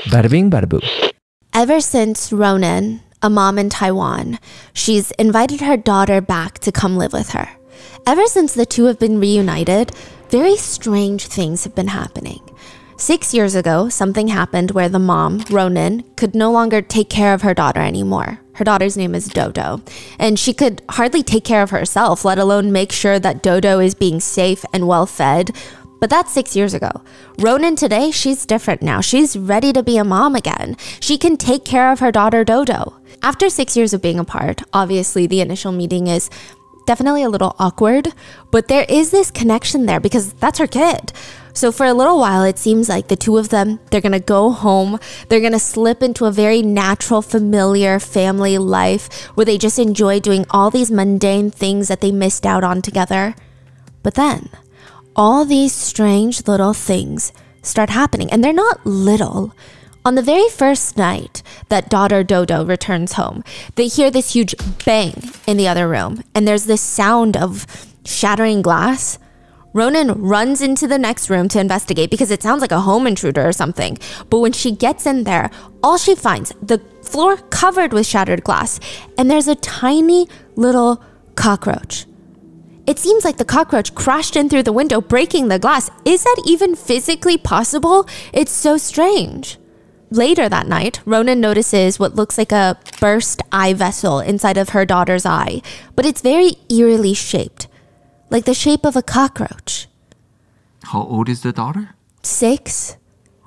Bada bing, bada boo. Ever since Ronan, a mom in Taiwan, she's invited her daughter back to come live with her. Ever since the two have been reunited, very strange things have been happening. 6 years ago, something happened where the mom, Ronan, could no longer take care of her daughter anymore. Her daughter's name is Dodo, and she could hardly take care of herself, let alone make sure that Dodo is being safe and well fed. But that's 6 years ago. Ronan today, she's different now. She's ready to be a mom again. She can take care of her daughter Dodo. After 6 years of being apart, obviously the initial meeting is definitely a little awkward, but there is this connection there because that's her kid. So for a little while, it seems like the two of them, they're going to go home. They're going to slip into a very natural, familiar family life where they just enjoy doing all these mundane things that they missed out on together. But then all these strange little things start happening, and they're not little. On the very first night that daughter Dodo returns home, they hear this huge bang in the other room, and there's this sound of shattering glass. Ronan runs into the next room to investigate because it sounds like a home intruder or something. But when she gets in there, all she finds, the floor covered with shattered glass, and there's a tiny little cockroach. It seems like the cockroach crashed in through the window, breaking the glass. Is that even physically possible? It's so strange. Later that night, Ronan notices what looks like a burst eye vessel inside of her daughter's eye, but it's very eerily shaped, like the shape of a cockroach. How old is the daughter? 6.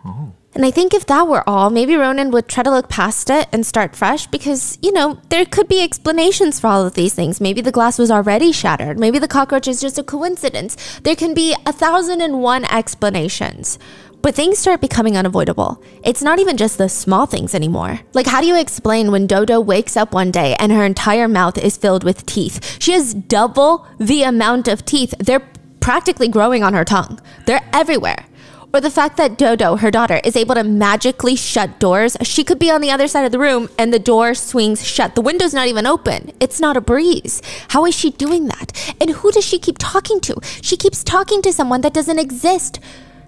Oh. And I think if that were all, maybe Ronan would try to look past it and start fresh because, you know, there could be explanations for all of these things. Maybe the glass was already shattered. Maybe the cockroach is just a coincidence. There can be 1,001 explanations. But things start becoming unavoidable. It's not even just the small things anymore. Like, how do you explain when Dodo wakes up one day and her entire mouth is filled with teeth? She has double the amount of teeth. They're practically growing on her tongue. They're everywhere. Or the fact that Dodo, her daughter, is able to magically shut doors. She could be on the other side of the room and the door swings shut. The window's not even open. It's not a breeze. How is she doing that? And who does she keep talking to? She keeps talking to someone that doesn't exist.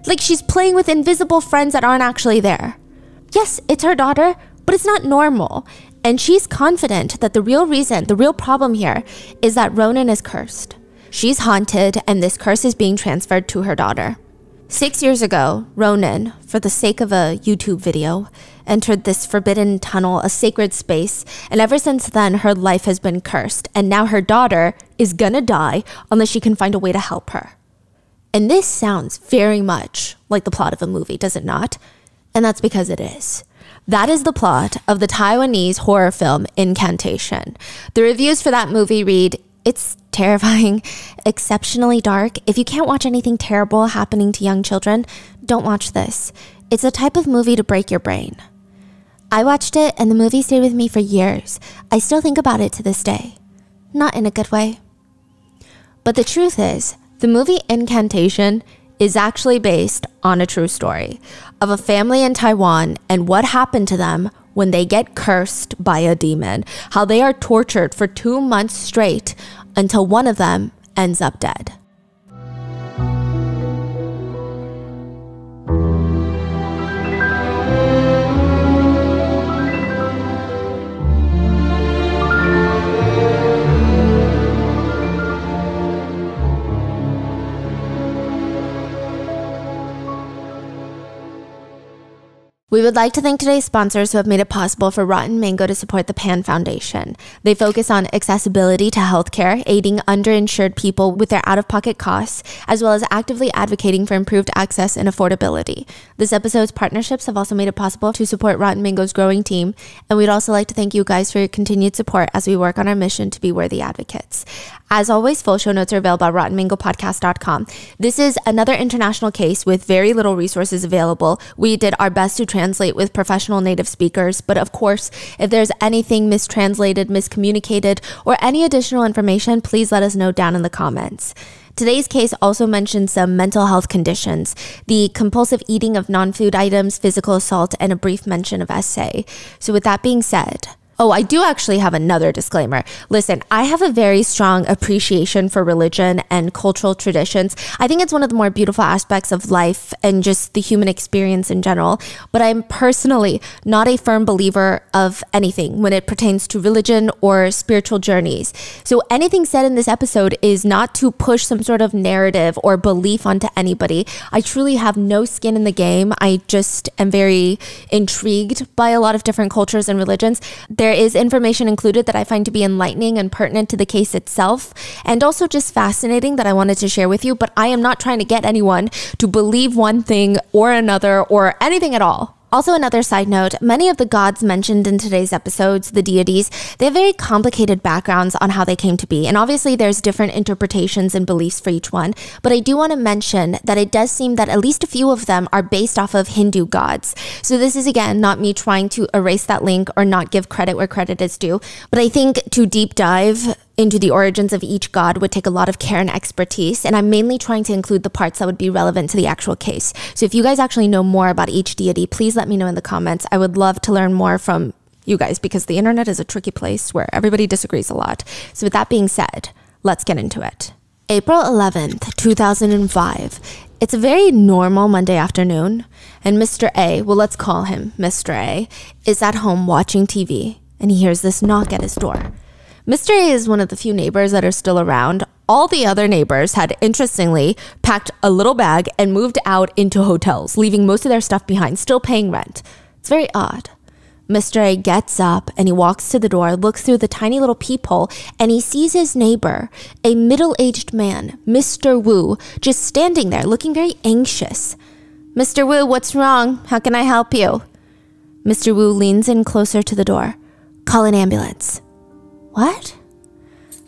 Like she's playing with invisible friends that aren't actually there. Yes, it's her daughter, but it's not normal. And she's confident that the real reason, the real problem here is that Ronan is cursed. She's haunted and this curse is being transferred to her daughter. 6 years ago, Ronan, for the sake of a YouTube video, entered this forbidden tunnel, a sacred space, and ever since then, her life has been cursed, and now her daughter is gonna die unless she can find a way to help her. And this sounds very much like the plot of a movie, does it not? And that's because it is. That is the plot of the Taiwanese horror film Incantation. The reviews for that movie read, it's terrifying, exceptionally dark. If you can't watch anything terrible happening to young children, don't watch this. It's a type of movie to break your brain. I watched it and the movie stayed with me for years. I still think about it to this day. Not in a good way. But the truth is, the movie Incantation is actually based on a true story of a family in Taiwan and what happened to them when they get cursed by a demon, how they are tortured for 2 months straight until one of them ends up dead. We would like to thank today's sponsors who have made it possible for Rotten Mango to support the PAN Foundation. They focus on accessibility to healthcare, aiding underinsured people with their out-of-pocket costs, as well as actively advocating for improved access and affordability. This episode's partnerships have also made it possible to support Rotten Mango's growing team, and we'd also like to thank you guys for your continued support as we work on our mission to be worthy advocates. As always, full show notes are available at RottenMangoPodcast.com. This is another international case with very little resources available. We did our best to translate with professional native speakers, but of course, if there's anything mistranslated, miscommunicated, or any additional information, please let us know down in the comments. Today's case also mentions some mental health conditions, the compulsive eating of non-food items, physical assault, and a brief mention of SA. So with that being said, Oh, I do actually have another disclaimer. Listen, I have a very strong appreciation for religion and cultural traditions. I think it's one of the more beautiful aspects of life and just the human experience in general. But I'm personally not a firm believer of anything when it pertains to religion or spiritual journeys. So anything said in this episode is not to push some sort of narrative or belief onto anybody. I truly have no skin in the game. I just am very intrigued by a lot of different cultures and religions. There is information included that I find to be enlightening and pertinent to the case itself, and also just fascinating that I wanted to share with you, but I am not trying to get anyone to believe one thing or another or anything at all. Also, another side note, many of the gods mentioned in today's episodes, the deities, they have very complicated backgrounds on how they came to be. And obviously there's different interpretations and beliefs for each one. But I do want to mention that it does seem that at least a few of them are based off of Hindu gods. So this is, again, not me trying to erase that link or not give credit where credit is due. But I think to deep dive into the origins of each god would take a lot of care and expertise, and I'm mainly trying to include the parts that would be relevant to the actual case. So if you guys actually know more about each deity, please let me know in the comments. I would love to learn more from you guys because the internet is a tricky place where everybody disagrees a lot. So with that being said, let's get into it. April 11th, 2005. It's a very normal Monday afternoon, and Mr. A, well, let's call him Mr. A, is at home watching TV, and he hears this knock at his door. Mr. A is one of the few neighbors that are still around. All the other neighbors had, interestingly, packed a little bag and moved out into hotels, leaving most of their stuff behind, still paying rent. It's very odd. Mr. A gets up and he walks to the door, looks through the tiny little peephole, and he sees his neighbor, a middle-aged man, Mr. Wu, just standing there looking very anxious. Mr. Wu, what's wrong? How can I help you? Mr. Wu leans in closer to the door. Call an ambulance. What?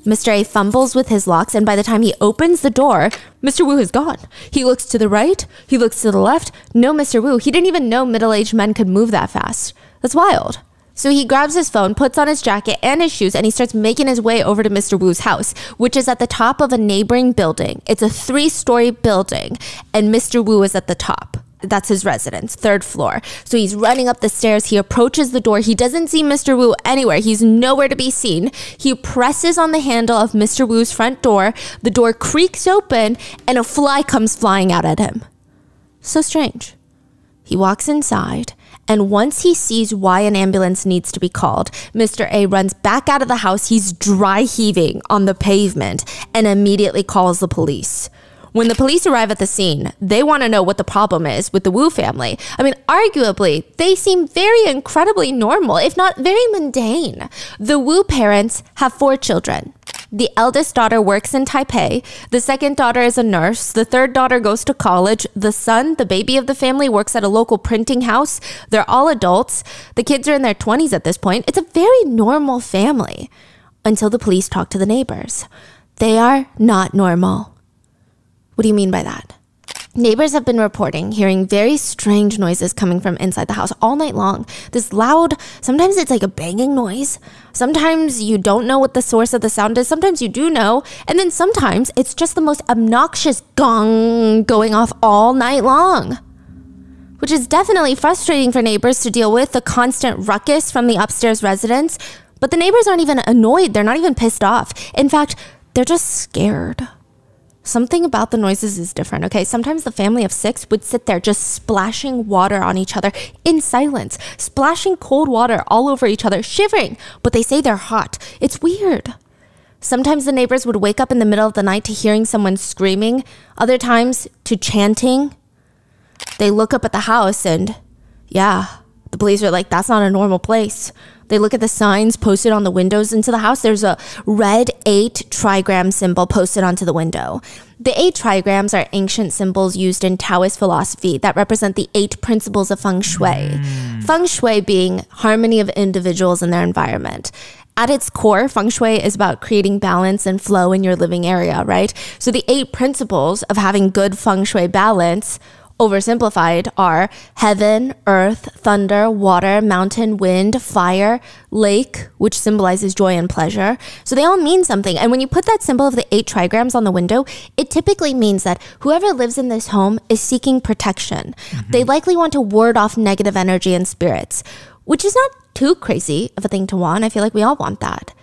Mr. A fumbles with his locks, and by the time he opens the door, Mr. Wu is gone. He looks to the right, he looks to the left. No Mr. Wu. He didn't even know middle-aged men could move that fast. That's wild. So he grabs his phone, puts on his jacket and his shoes, and he starts making his way over to Mr. Wu's house, which is at the top of a neighboring building. It's a 3-story building, and Mr. Wu is at the top. That's his residence, 3rd floor. So he's running up the stairs. He approaches the door. He doesn't see Mr. Wu anywhere. He's nowhere to be seen. He presses on the handle of Mr. Wu's front door. The door creaks open and a fly comes flying out at him. So strange. He walks inside, and once he sees why an ambulance needs to be called, Mr. A runs back out of the house. He's dry heaving on the pavement and immediately calls the police. When the police arrive at the scene, they want to know what the problem is with the Wu family. I mean, arguably, they seem very incredibly normal, if not very mundane. The Wu parents have 4 children. The eldest daughter works in Taipei. The second daughter is a nurse. The third daughter goes to college. The son, the baby of the family, works at a local printing house. They're all adults. The kids are in their 20s at this point. It's a very normal family. Until the police talk to the neighbors. They are not normal. What do you mean by that? Neighbors have been reporting hearing very strange noises coming from inside the house all night long. This loud, sometimes it's like a banging noise. Sometimes you don't know what the source of the sound is. Sometimes you do know. And then sometimes it's just the most obnoxious gong going off all night long. Which is definitely frustrating for neighbors to deal with, the constant ruckus from the upstairs residents. But the neighbors aren't even annoyed. They're not even pissed off. In fact, they're just scared. Something about the noises is different, okay? Sometimes the family of 6 would sit there just splashing water on each other in silence, splashing cold water all over each other, shivering, but they say they're hot. It's weird. Sometimes the neighbors would wake up in the middle of the night to hearing someone screaming, other times to chanting. They look up at the house and, yeah, the police are like, that's not a normal place. They look at the signs posted on the windows into the house. There's a red 8 trigram symbol posted onto the window. The 8 trigrams are ancient symbols used in Taoist philosophy that represent the 8 principles of feng shui. Feng shui being harmony of individuals and their environment. At its core, feng shui is about creating balance and flow in your living area, right? So the 8 principles of having good feng shui balance, oversimplified, are heaven, earth, thunder, water, mountain, wind, fire, lake, which symbolizes joy and pleasure. So they all mean something. And when you put that symbol of the 8 trigrams on the window, it typically means that whoever lives in this home is seeking protection. They likely want to ward off negative energy and spirits. which is not too crazy of a thing to want. I feel like we all want that.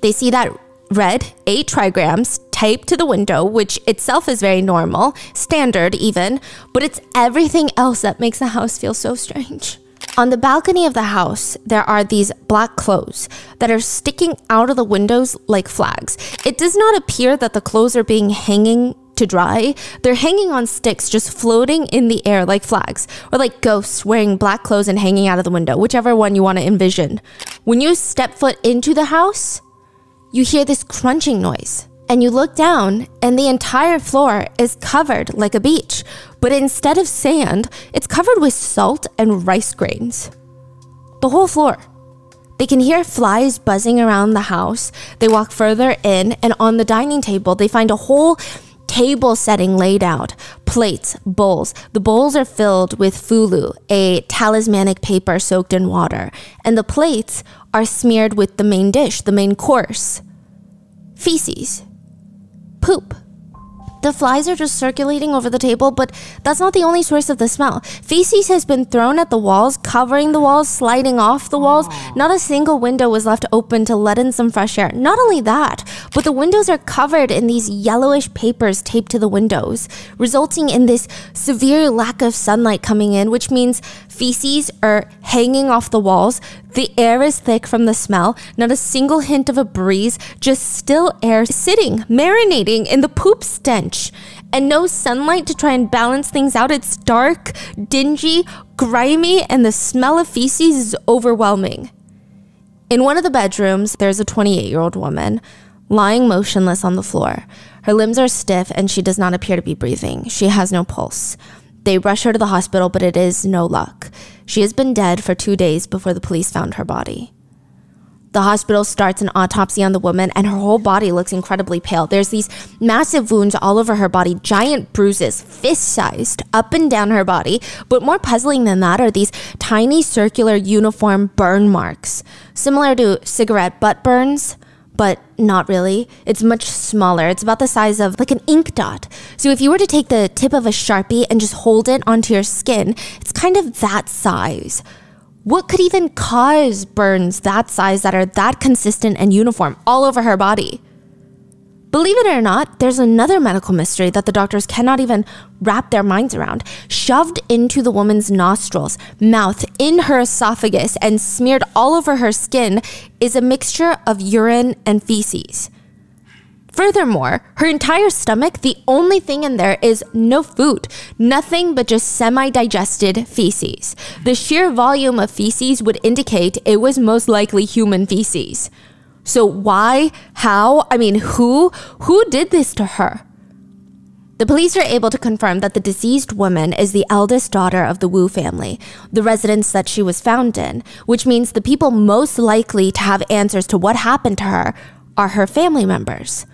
They see that red 8 trigrams taped to the window, which itself is very normal, standard even, but it's everything else that makes the house feel so strange. On the balcony of the house, there are these black clothes that are sticking out of the windows like flags. It does not appear that the clothes are being hanging to dry. They're hanging on sticks, just floating in the air like flags, or like ghosts wearing black clothes and hanging out of the window, whichever one you want to envision. When you step foot into the house, you hear this crunching noise. And you look down, and the entire floor is covered like a beach. But instead of sand, it's covered with salt and rice grains. The whole floor. They can hear flies buzzing around the house. They walk further in, and on the dining table, they find a whole table setting laid out. Plates, bowls. The bowls are filled with fulu, a talismanic paper soaked in water. And the plates are smeared with the main dish, the main course. Feces. Poop. The flies are just circulating over the table, but that's not the only source of the smell. Feces has been thrown at the walls, covering the walls, sliding off the walls. Not a single window was left open to let in some fresh air. Not only that, but the windows are covered in these yellowish papers taped to the windows, resulting in this severe lack of sunlight coming in, which means feces are hanging off the walls. The air is thick from the smell, not a single hint of a breeze, just still air sitting, marinating in the poop stench. And no sunlight to try and balance things out. It's dark, dingy, grimy, and the smell of feces is overwhelming. In one of the bedrooms, there's a 28-year-old woman lying motionless on the floor. Her limbs are stiff and she does not appear to be breathing. She has no pulse. They rush her to the hospital, but it is no luck. She has been dead for 2 days before the police found her body. The hospital starts an autopsy on the woman, and her whole body looks incredibly pale. There's these massive wounds all over her body, giant bruises, fist-sized, up and down her body. But more puzzling than that are these tiny circular uniform burn marks, similar to cigarette butt burns, but not really. It's much smaller. It's about the size of like an ink dot. So if you were to take the tip of a Sharpie and just hold it onto your skin, it's kind of that size. What could even cause burns that size that are that consistent and uniform all over her body? Believe it or not, there's another medical mystery that the doctors cannot even wrap their minds around. Shoved into the woman's nostrils, mouth, in her esophagus, and smeared all over her skin is a mixture of urine and feces. Furthermore, her entire stomach, the only thing in there is no food, nothing but just semi-digested feces. The sheer volume of feces would indicate it was most likely human feces. So why, how, who did this to her? The police are able to confirm that the deceased woman is the eldest daughter of the Wu family, the residence that she was found in, which means the people most likely to have answers to what happened to her are her family members.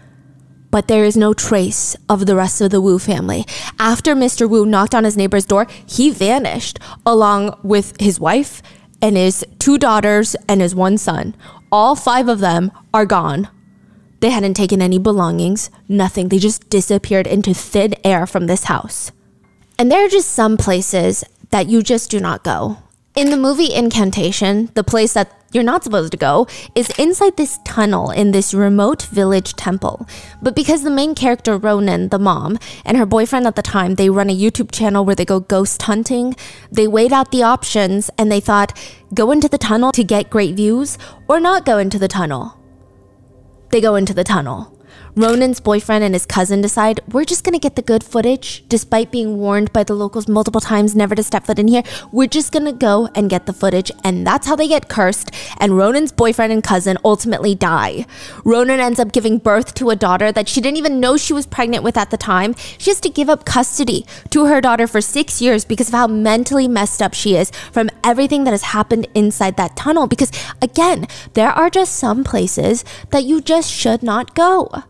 But there is no trace of the rest of the Wu family. After Mr. Wu knocked on his neighbor's door, he vanished along with his wife and his 2 daughters and his 1 son. All 5 of them are gone. They hadn't taken any belongings, nothing. They just disappeared into thin air from this house. And there are just some places that you just do not go. In the movie Incantation, the place that you're not supposed to go is inside this tunnel in this remote village temple. But because the main character, Ronan, the mom, and her boyfriend at the time, they run a YouTube channel where they go ghost hunting, they weighed out the options and they thought, go into the tunnel to get great views or not go into the tunnel. They go into the tunnel. Ronan's boyfriend and his cousin decide, we're just gonna get the good footage, despite being warned by the locals multiple times never to step foot in here. We're just gonna go and get the footage, and that's how they get cursed, and Ronan's boyfriend and cousin ultimately die. Ronan ends up giving birth to a daughter that she didn't even know she was pregnant with at the time. She has to give up custody to her daughter for 6 years because of how mentally messed up she is from everything that has happened inside that tunnel. Because again, there are just some places that you just should not go.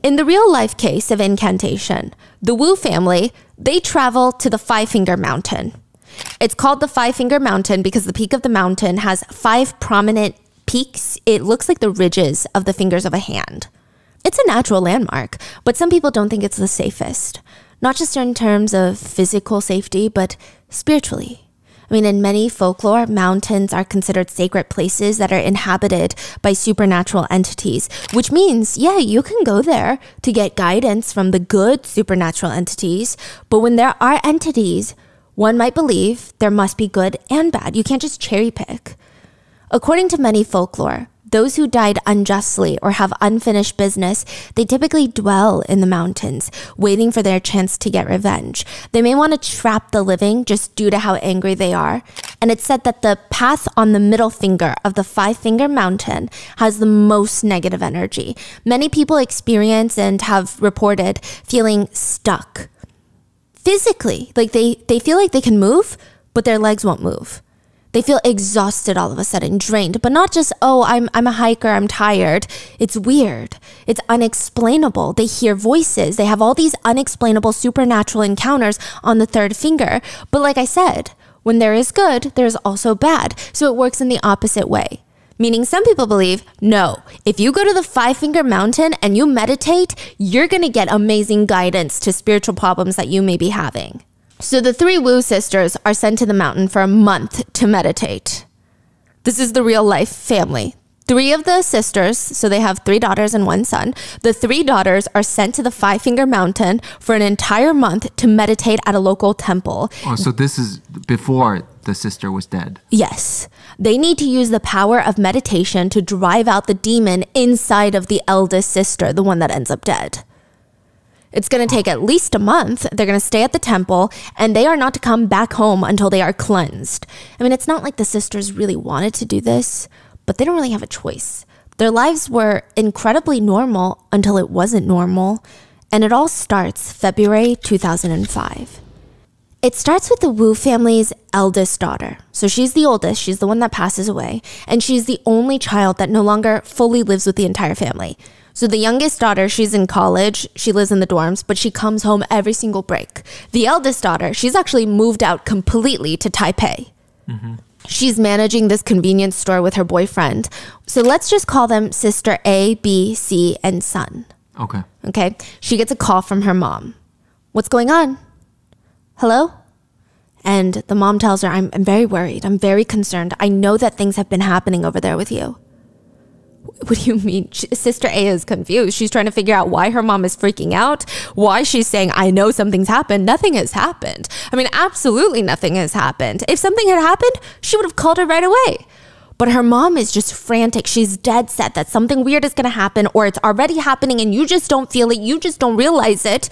In the real life case of Incantation, the Wu family, they travel to the Five Finger Mountain. It's called the Five Finger Mountain because the peak of the mountain has 5 prominent peaks. It looks like the ridges of the fingers of a hand. It's a natural landmark, but some people don't think it's the safest. Not just in terms of physical safety, but spiritually. I mean, in many folklore, mountains are considered sacred places that are inhabited by supernatural entities, which means, yeah, you can go there to get guidance from the good supernatural entities. But when there are entities, one might believe there must be good and bad. You can't just cherry pick. According to many folklore, those who died unjustly or have unfinished business, they typically dwell in the mountains, waiting for their chance to get revenge. They may want to trap the living just due to how angry they are. And it's said that the path on the middle finger of the five-finger mountain has the most negative energy. Many people experience and have reported feeling stuck. Physically, like they feel like they can move, but their legs won't move. They feel exhausted all of a sudden, drained, but not just, oh, I'm a hiker, I'm tired. It's weird. It's unexplainable. They hear voices. They have all these unexplainable supernatural encounters on the third finger. But like I said, when there is good, there's also bad. So it works in the opposite way. Meaning some people believe, no, if you go to the five-finger mountain and you meditate, you're going to get amazing guidance to spiritual problems that you may be having. So the three Wu sisters are sent to the mountain for a month to meditate. This is the real life family. Three of the sisters, so they have 3 daughters and 1 son. The 3 daughters are sent to the five-finger mountain for an entire month to meditate at a local temple. Oh, so this is before the sister was dead. Yes. They need to use the power of meditation to drive out the demon inside of the eldest sister, the one that ends up dead. It's going to take at least a month. They're going to stay at the temple, and they are not to come back home until they are cleansed. I mean, it's not like the sisters really wanted to do this, but they don't really have a choice. Their lives were incredibly normal until it wasn't normal, and it all starts February 2005. It starts with the Wu family's eldest daughter. So she's the oldest, she's the one that passes away, and she's the only child that no longer fully lives with the entire family. So the youngest daughter, she's in college, she lives in the dorms, but she comes home every single break. The eldest daughter, she's actually moved out completely to Taipei. She's managing this convenience store with her boyfriend. So let's just call them sister A, B, C, and son. Okay. Okay. She gets a call from her mom. What's going on? Hello? And the mom tells her, I'm very worried. I'm very concerned. I know that things have been happening over there with you. What do you mean? Sister A is confused. She's trying to figure out why her mom is freaking out, why she's saying, I know something's happened. Nothing has happened. I mean, absolutely nothing has happened. If something had happened, she would have called her right away. But her mom is just frantic. She's dead set that something weird is going to happen, or it's already happening and you just don't feel it. You just don't realize it.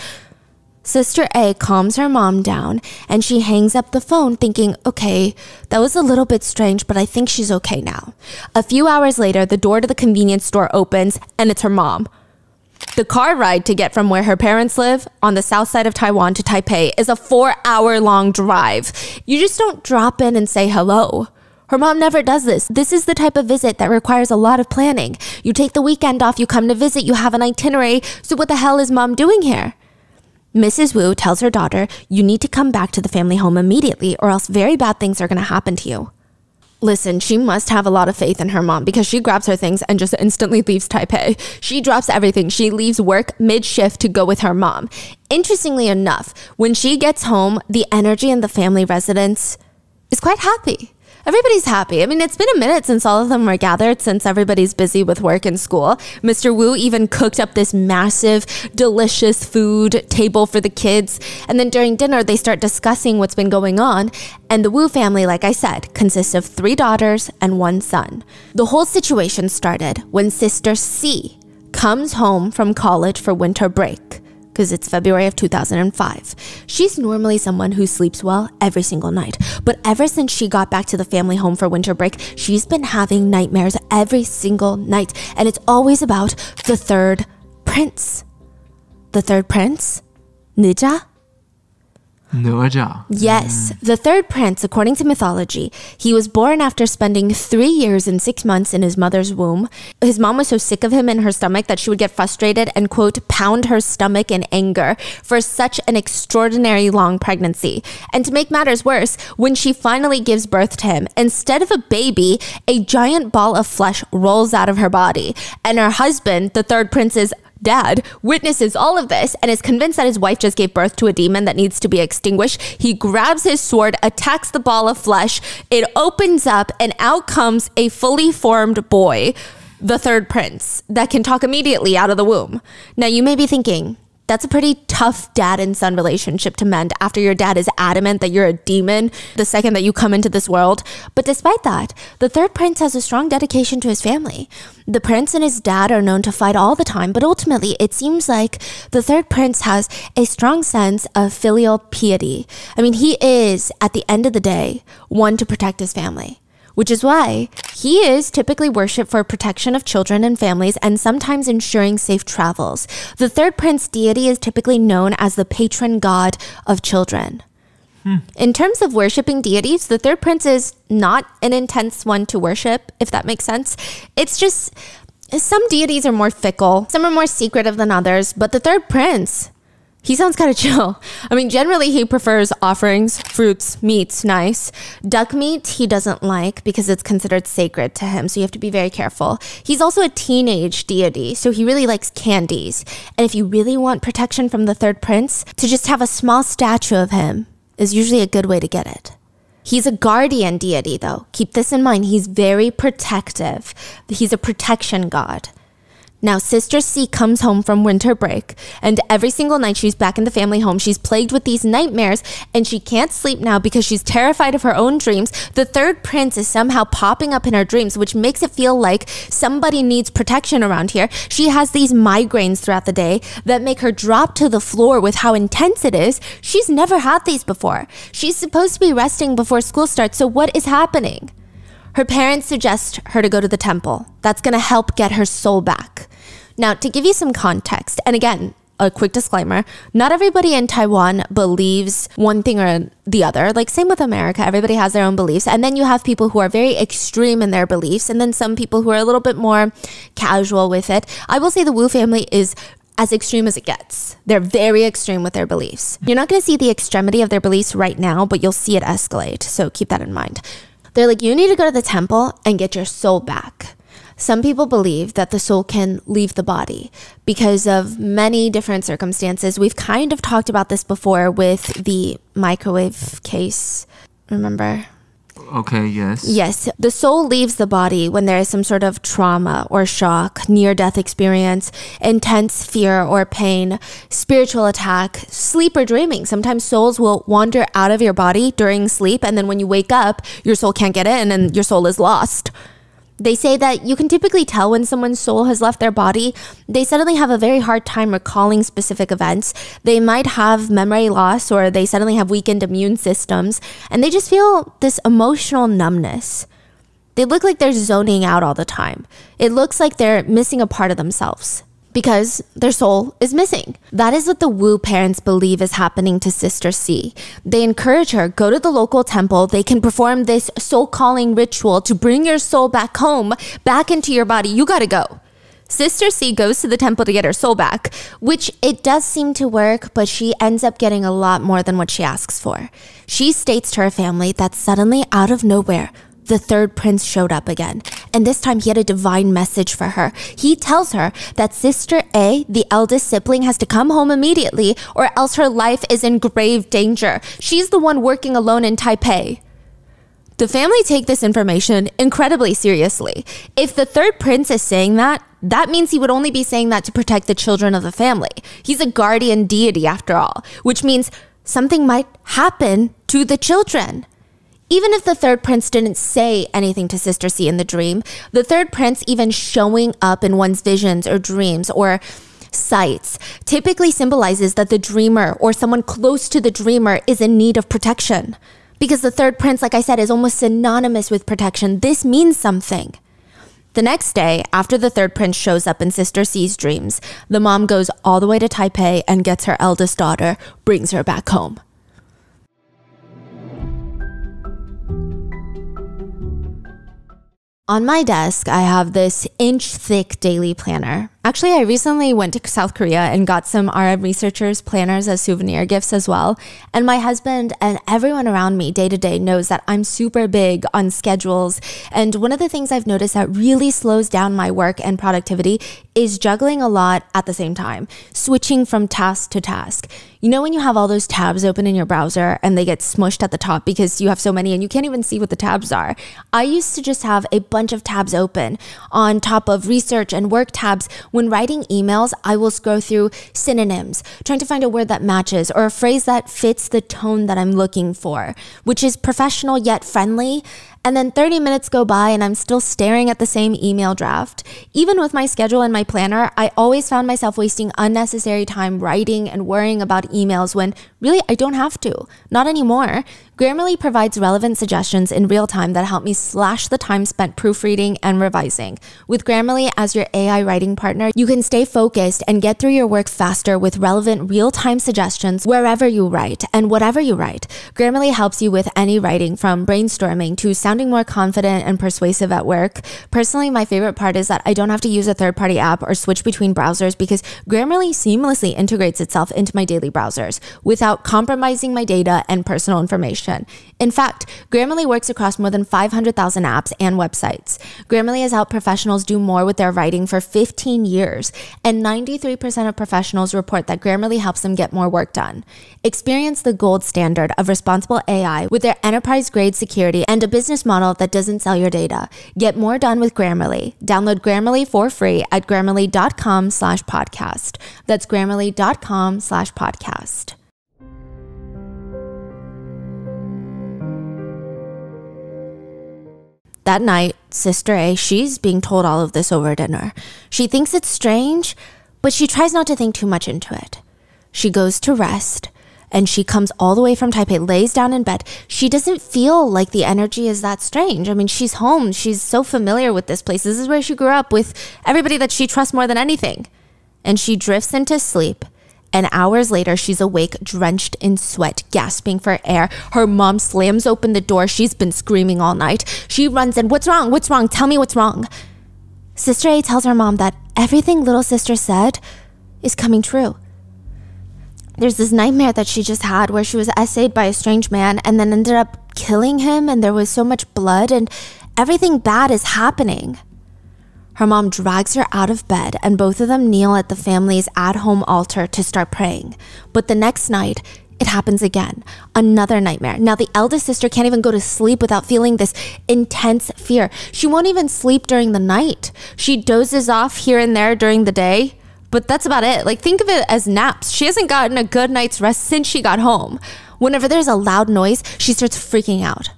Sister A calms her mom down and she hangs up the phone thinking, okay, that was a little bit strange, but I think she's okay now. A few hours later, the door to the convenience store opens and it's her mom. The car ride to get from where her parents live on the south side of Taiwan to Taipei is a 4-hour-long drive. You just don't drop in and say hello. Her mom never does this. This is the type of visit that requires a lot of planning. You take the weekend off, you come to visit, you have an itinerary. So what the hell is mom doing here? Mrs. Wu tells her daughter, you need to come back to the family home immediately or else very bad things are going to happen to you. Listen, she must have a lot of faith in her mom because she grabs her things and just instantly leaves Taipei. She drops everything. She leaves work mid-shift to go with her mom. Interestingly enough, when she gets home, the energy in the family residence is quite happy. Everybody's happy. I mean, it's been a minute since all of them were gathered, since everybody's busy with work and school. Mr. Wu even cooked up this massive, delicious food table for the kids. And then during dinner, they start discussing what's been going on. And the Wu family, like I said, consists of 3 daughters and 1 son. The whole situation started when Sister C comes home from college for winter break, because it's February of 2005. She's normally someone who sleeps well every single night. But ever since she got back to the family home for winter break, she's been having nightmares every single night. And it's always about the third prince. The third prince? Nija? Yes, the third prince, according to mythology, he was born after spending 3 years and 6 months in his mother's womb. His mom was so sick of him in her stomach that she would get frustrated and, quote, pound her stomach in anger for such an extraordinary long pregnancy. And to make matters worse, when she finally gives birth to him, instead of a baby, a giant ball of flesh rolls out of her body. And her husband, the third prince's dad witnesses all of this and is convinced that his wife just gave birth to a demon that needs to be extinguished. He grabs his sword, attacks the ball of flesh. It opens up and out comes a fully formed boy, the third prince, that can talk immediately out of the womb. Now you may be thinking, that's a pretty tough dad and son relationship to mend after your dad is adamant that you're a demon the second that you come into this world. But despite that, the third prince has a strong dedication to his family. The prince and his dad are known to fight all the time, but ultimately it seems like the third prince has a strong sense of filial piety. I mean, he is, at the end of the day, one to protect his family, which is why he is typically worshipped for protection of children and families and sometimes ensuring safe travels. The third prince deity is typically known as the patron god of children. In terms of worshipping deities, the third prince is not an intense one to worship, if that makes sense. It's just some deities are more fickle, some are more secretive than others, but the third prince, he sounds kind of chill. I mean, generally he prefers offerings, fruits, meats, nice. Duck meat he doesn't like because it's considered sacred to him, so you have to be very careful. He's also a teenage deity, so he really likes candies. And if you really want protection from the third prince, to just have a small statue of him is usually a good way to get it. He's a guardian deity though. Keep this in mind, he's very protective. He's a protection god. Now, Sister C comes home from winter break, and every single night she's back in the family home. She's plagued with these nightmares, and she can't sleep now because she's terrified of her own dreams. The third prince is somehow popping up in her dreams, which makes it feel like somebody needs protection around here. She has these migraines throughout the day that make her drop to the floor with how intense it is. She's never had these before. She's supposed to be resting before school starts, so what is happening? Her parents suggest her to go to the temple. That's going to help get her soul back. Now, to give you some context, and again, a quick disclaimer, not everybody in Taiwan believes one thing or the other. Like, same with America, everybody has their own beliefs. And then you have people who are very extreme in their beliefs, and then some people who are a little bit more casual with it. I will say the Wu family is as extreme as it gets. They're very extreme with their beliefs. You're not going to see the extremity of their beliefs right now, but you'll see it escalate. So keep that in mind. They're like, you need to go to the temple and get your soul back. Some people believe that the soul can leave the body because of many different circumstances. We've kind of talked about this before with the microwave case. Remember? Okay, yes. Yes, the soul leaves the body when there is some sort of trauma or shock, near-death experience, intense fear or pain, spiritual attack, sleep or dreaming. Sometimes souls will wander out of your body during sleep, and then when you wake up, your soul can't get in and your soul is lost. They say that you can typically tell when someone's soul has left their body. They suddenly have a very hard time recalling specific events. They might have memory loss, or they suddenly have weakened immune systems, and they just feel this emotional numbness. They look like they're zoning out all the time. It looks like they're missing a part of themselves because their soul is missing. That is what the Wu parents believe is happening to Sister C. They encourage her, go to the local temple. They can perform this soul calling ritual to bring your soul back home, back into your body. You gotta go. Sister C goes to the temple to get her soul back, which it does seem to work, but she ends up getting a lot more than what she asks for. She states to her family that suddenly, out of nowhere, the third prince showed up again. And this time he had a divine message for her. He tells her that Sister A, the eldest sibling, has to come home immediately or else her life is in grave danger. She's the one working alone in Taipei. The family take this information incredibly seriously. If the third prince is saying that, that means he would only be saying that to protect the children of the family. He's a guardian deity after all, which means something might happen to the children. Even if the third prince didn't say anything to Sister C in the dream, the third prince even showing up in one's visions or dreams or sights typically symbolizes that the dreamer or someone close to the dreamer is in need of protection. Because the third prince, like I said, is almost synonymous with protection. This means something. The next day, after the third prince shows up in Sister C's dreams, the mom goes all the way to Taipei and gets her eldest daughter, brings her back home. On my desk, I have this inch-thick daily planner. Actually, I recently went to South Korea and got some RM researchers planners as souvenir gifts as well. And my husband and everyone around me day to day knows that I'm super big on schedules. And one of the things I've noticed that really slows down my work and productivity is juggling a lot at the same time, switching from task to task. You know when you have all those tabs open in your browser and they get smushed at the top because you have so many and you can't even see what the tabs are? I used to just have a bunch of tabs open on top of research and work tabs. When writing emails, I will scroll through synonyms, trying to find a word that matches or a phrase that fits the tone that I'm looking for, which is professional yet friendly. And then 30 minutes go by and I'm still staring at the same email draft. Even with my schedule and my planner, I always found myself wasting unnecessary time writing and worrying about emails when really I don't have to. Not anymore. Grammarly provides relevant suggestions in real time that help me slash the time spent proofreading and revising. With Grammarly as your AI writing partner, you can stay focused and get through your work faster with relevant real-time suggestions wherever you write and whatever you write. Grammarly helps you with any writing, from brainstorming to sounding more confident and persuasive at work. Personally, my favorite part is that I don't have to use a third-party app or switch between browsers because Grammarly seamlessly integrates itself into my daily browsers without compromising my data and personal information. In fact, Grammarly works across more than 500,000 apps and websites. Grammarly has helped professionals do more with their writing for 15 years, and 93% of professionals report that Grammarly helps them get more work done. Experience the gold standard of responsible AI with their enterprise-grade security and a business model that doesn't sell your data. Get more done with Grammarly. Download Grammarly for free at grammarly.com/podcast. That's grammarly.com/podcast. That night, Sister A, she's being told all of this over dinner. She thinks it's strange, but she tries not to think too much into it. She goes to rest, and she comes all the way from Taipei, lays down in bed. She doesn't feel like the energy is that strange. I mean, she's home. She's so familiar with this place. This is where she grew up with everybody that she trusts more than anything. And she drifts into sleep. And hours later, she's awake, drenched in sweat, gasping for air. Her mom slams open the door. She's been screaming all night. She runs in. What's wrong? What's wrong? Tell me what's wrong. Sister A tells her mom that everything little sister said is coming true. There's this nightmare that she just had where she was essayed by a strange man and then ended up killing him, and there was so much blood and everything bad is happening. Her mom drags her out of bed and both of them kneel at the family's at-home altar to start praying. But the next night, it happens again. Another nightmare. Now the eldest sister can't even go to sleep without feeling this intense fear. She won't even sleep during the night. She dozes off here and there during the day, but that's about it. Like, think of it as naps. She hasn't gotten a good night's rest since she got home. Whenever there's a loud noise, she starts freaking out.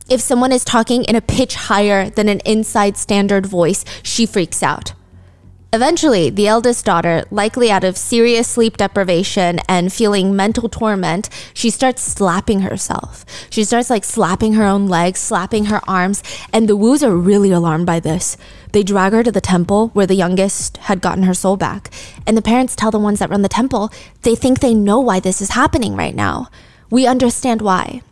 If someone is talking in a pitch higher than an inside standard voice, she freaks out. Eventually, the eldest daughter, likely out of serious sleep deprivation and feeling mental torment, she starts slapping herself. She starts slapping her own legs, slapping her arms, and the Wus are really alarmed by this. They drag her to the temple where the youngest had gotten her soul back. And the parents tell the ones that run the temple, they think they know why this is happening right now. We understand why.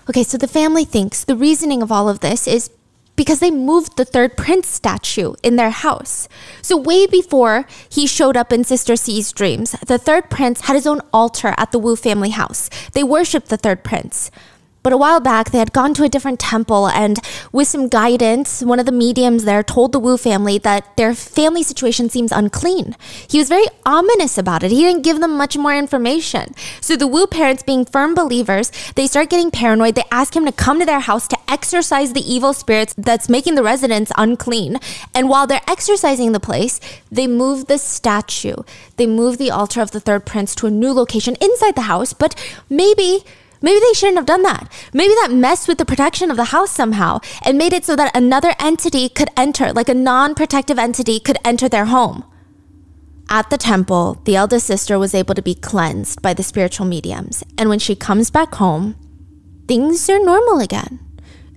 Okay, so the family thinks the reasoning of all of this is because they moved the third prince statue in their house. So way before he showed up in Sister C's dreams, the third prince had his own altar at the Wu family house. They worshipped the third prince. But a while back, they had gone to a different temple, and with some guidance, one of the mediums there told the Wu family that their family situation seems unclean. He was very ominous about it. He didn't give them much more information. So the Wu parents, being firm believers, they start getting paranoid. They ask him to come to their house to exorcise the evil spirits that's making the residents unclean. And while they're exorcising the place, they move the statue. They move the altar of the third prince to a new location inside the house, but maybe they shouldn't have done that. Maybe that messed with the protection of the house somehow and made it so that another entity could enter, like a non-protective entity could enter their home. At the temple, the eldest sister was able to be cleansed by the spiritual mediums. And when she comes back home, things are normal again.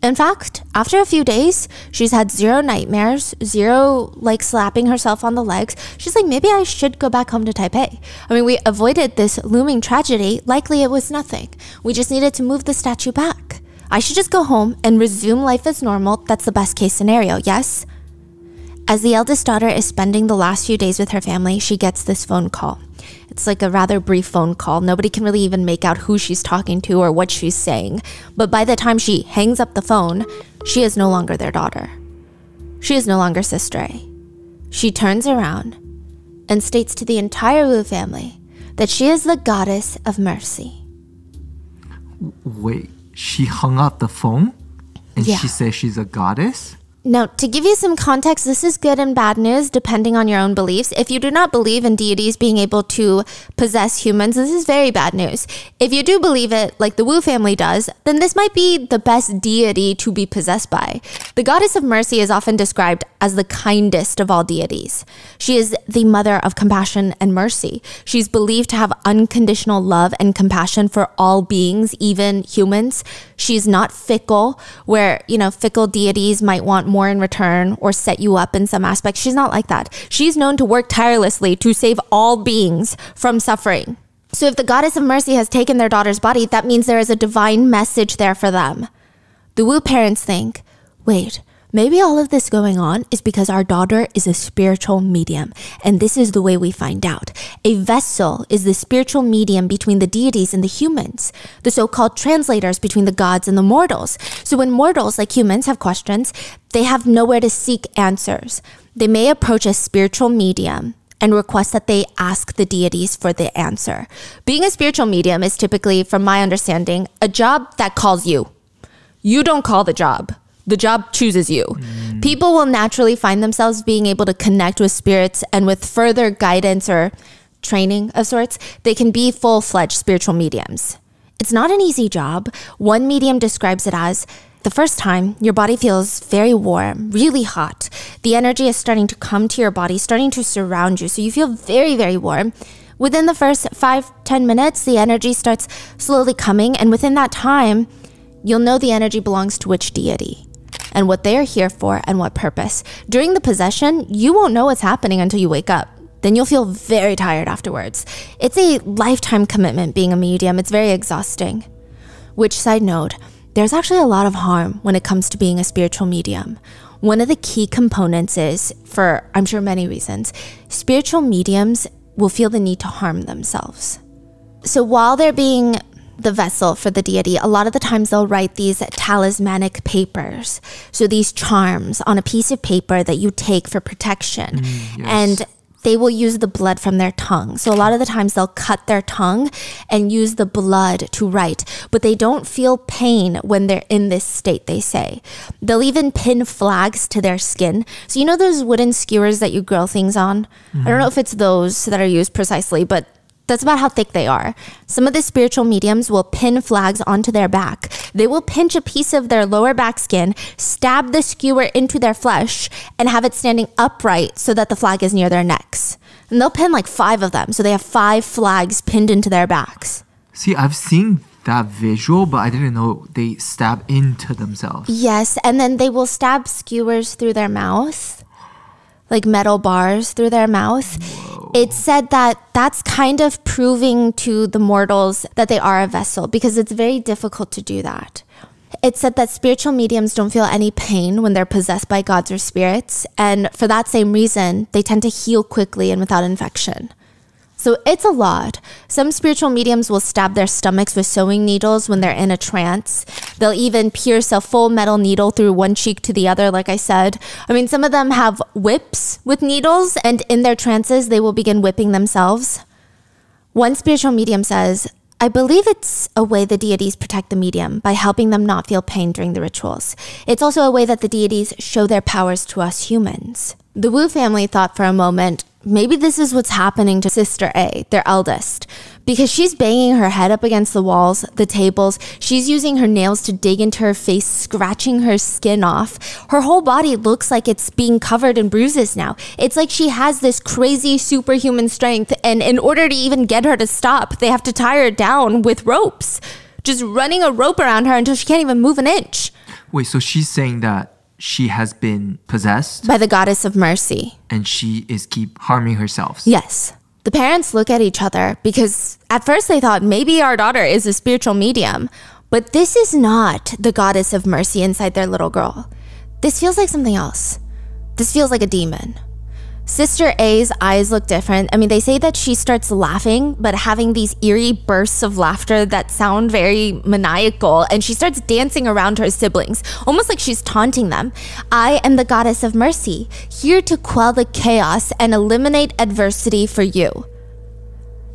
In fact, after a few days, she's had zero nightmares, zero slapping herself on the legs. She's like, maybe I should go back home to Taipei. I mean, we avoided this looming tragedy. Likely it was nothing. We just needed to move the statue back. I should just go home and resume life as normal. That's the best case scenario, yes? As the eldest daughter is spending the last few days with her family, she gets this phone call. It's like a rather brief phone call. Nobody can really even make out who she's talking to or what she's saying. But by the time she hangs up the phone, she is no longer their daughter. She is no longer Sister A. She turns around and states to the entire Wu family that she is the goddess of mercy. Wait, she hung up the phone? And Yeah. she says she's a goddess? Now, to give you some context, this is good and bad news depending on your own beliefs. If you do not believe in deities being able to possess humans, this is very bad news. If you do believe it, like the Wu family does, then this might be the best deity to be possessed by. The goddess of mercy is often described as the kindest of all deities. She is the mother of compassion and mercy. She's believed to have unconditional love and compassion for all beings, even humans. She's not fickle, where, fickle deities might want more in return or set you up in some aspect. She's not like that. She's known to work tirelessly to save all beings from suffering. So if the goddess of mercy has taken their daughter's body, that means there is a divine message there for them. The Wu parents think, wait, maybe all of this going on is because our daughter is a spiritual medium, and this is the way we find out. A vessel is the spiritual medium between the deities and the humans, the so-called translators between the gods and the mortals. So when mortals, like humans, have questions, they have nowhere to seek answers. They may approach a spiritual medium and request that they ask the deities for the answer. Being a spiritual medium is typically, from my understanding, a job that calls you. You don't call the job. The job chooses you. People will naturally find themselves being able to connect with spirits, and with further guidance or training of sorts, they can be full-fledged spiritual mediums. It's not an easy job. One medium describes it as, the first time, your body feels very warm, really hot. The energy is starting to come to your body, starting to surround you, so you feel very, very warm. Within the first 5-10 minutes, the energy starts slowly coming, and within that time, you'll know the energy belongs to which deity and what they are here for and what purpose. During the possession, you won't know what's happening until you wake up. Then you'll feel very tired afterwards. It's a lifetime commitment being a medium. It's very exhausting. Which, side note, there's actually a lot of harm when it comes to being a spiritual medium. One of the key components is, for I'm sure many reasons, spiritual mediums will feel the need to harm themselves. So while they're being the vessel for the deity, a lot of the times they'll write these talismanic papers. So these charms on a piece of paper that you take for protection. Yes. And they will use the blood from their tongue. So a lot of the times they'll cut their tongue and use the blood to write, but they don't feel pain when they're in this state, they say. They'll even pin flags to their skin. So you know those wooden skewers that you grill things on? I don't know if it's those that are used precisely, but that's about how thick they are. Some of the spiritual mediums will pin flags onto their back. They will pinch a piece of their lower back skin, stab the skewer into their flesh, and have it standing upright so that the flag is near their necks. And they'll pin like 5 of them, so they have 5 flags pinned into their backs. See, I've seen that visual, but I didn't know they stab into themselves. Yes, and then they will stab skewers through their mouth, like metal bars through their mouth. Whoa. It's said that that's kind of proving to the mortals that they are a vessel, because it's very difficult to do that. It's said that spiritual mediums don't feel any pain when they're possessed by gods or spirits, and for that same reason, they tend to heal quickly and without infection. So it's a lot. Some spiritual mediums will stab their stomachs with sewing needles when they're in a trance. They'll even pierce a full metal needle through one cheek to the other, like I said. I mean, some of them have whips with needles, and in their trances, they will begin whipping themselves. One spiritual medium says, I believe it's a way the deities protect the medium by helping them not feel pain during the rituals. It's also a way that the deities show their powers to us humans. The Wu family thought for a moment, maybe this is what's happening to Sister A, their eldest, because she's banging her head up against the walls, the tables. She's using her nails to dig into her face, scratching her skin off. Her whole body looks like it's being covered in bruises now. It's like she has this crazy superhuman strength, and in order to even get her to stop, they have to tie her down with ropes, just running a rope around her until she can't even move an inch. Wait, so she's saying that she has been possessed by the goddess of mercy, and she is keep harming herself. Yes. The parents look at each other because at first they thought maybe our daughter is a spiritual medium, but this is not the goddess of mercy inside their little girl. This feels like something else. This feels like a demon. Sister A's eyes look different. I mean, they say that she starts laughing, but having these eerie bursts of laughter that sound very maniacal, and she starts dancing around her siblings, almost like she's taunting them. I am the goddess of mercy, here to quell the chaos and eliminate adversity for you.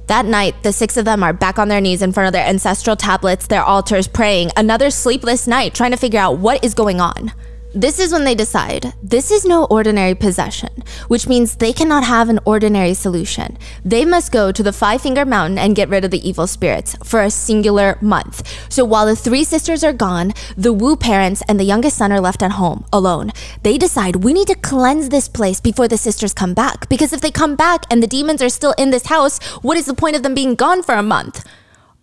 That night, the 6 of them are back on their knees in front of their ancestral tablets, their altars, praying. Another sleepless night, trying to figure out what is going on. This is when they decide, this is no ordinary possession, which means they cannot have an ordinary solution. They must go to the 5-Finger Mountain and get rid of the evil spirits for a singular month. So while the 3 sisters are gone, the Wu parents and the youngest son are left at home, alone. They decide, we need to cleanse this place before the sisters come back, because if they come back and the demons are still in this house, what is the point of them being gone for a month?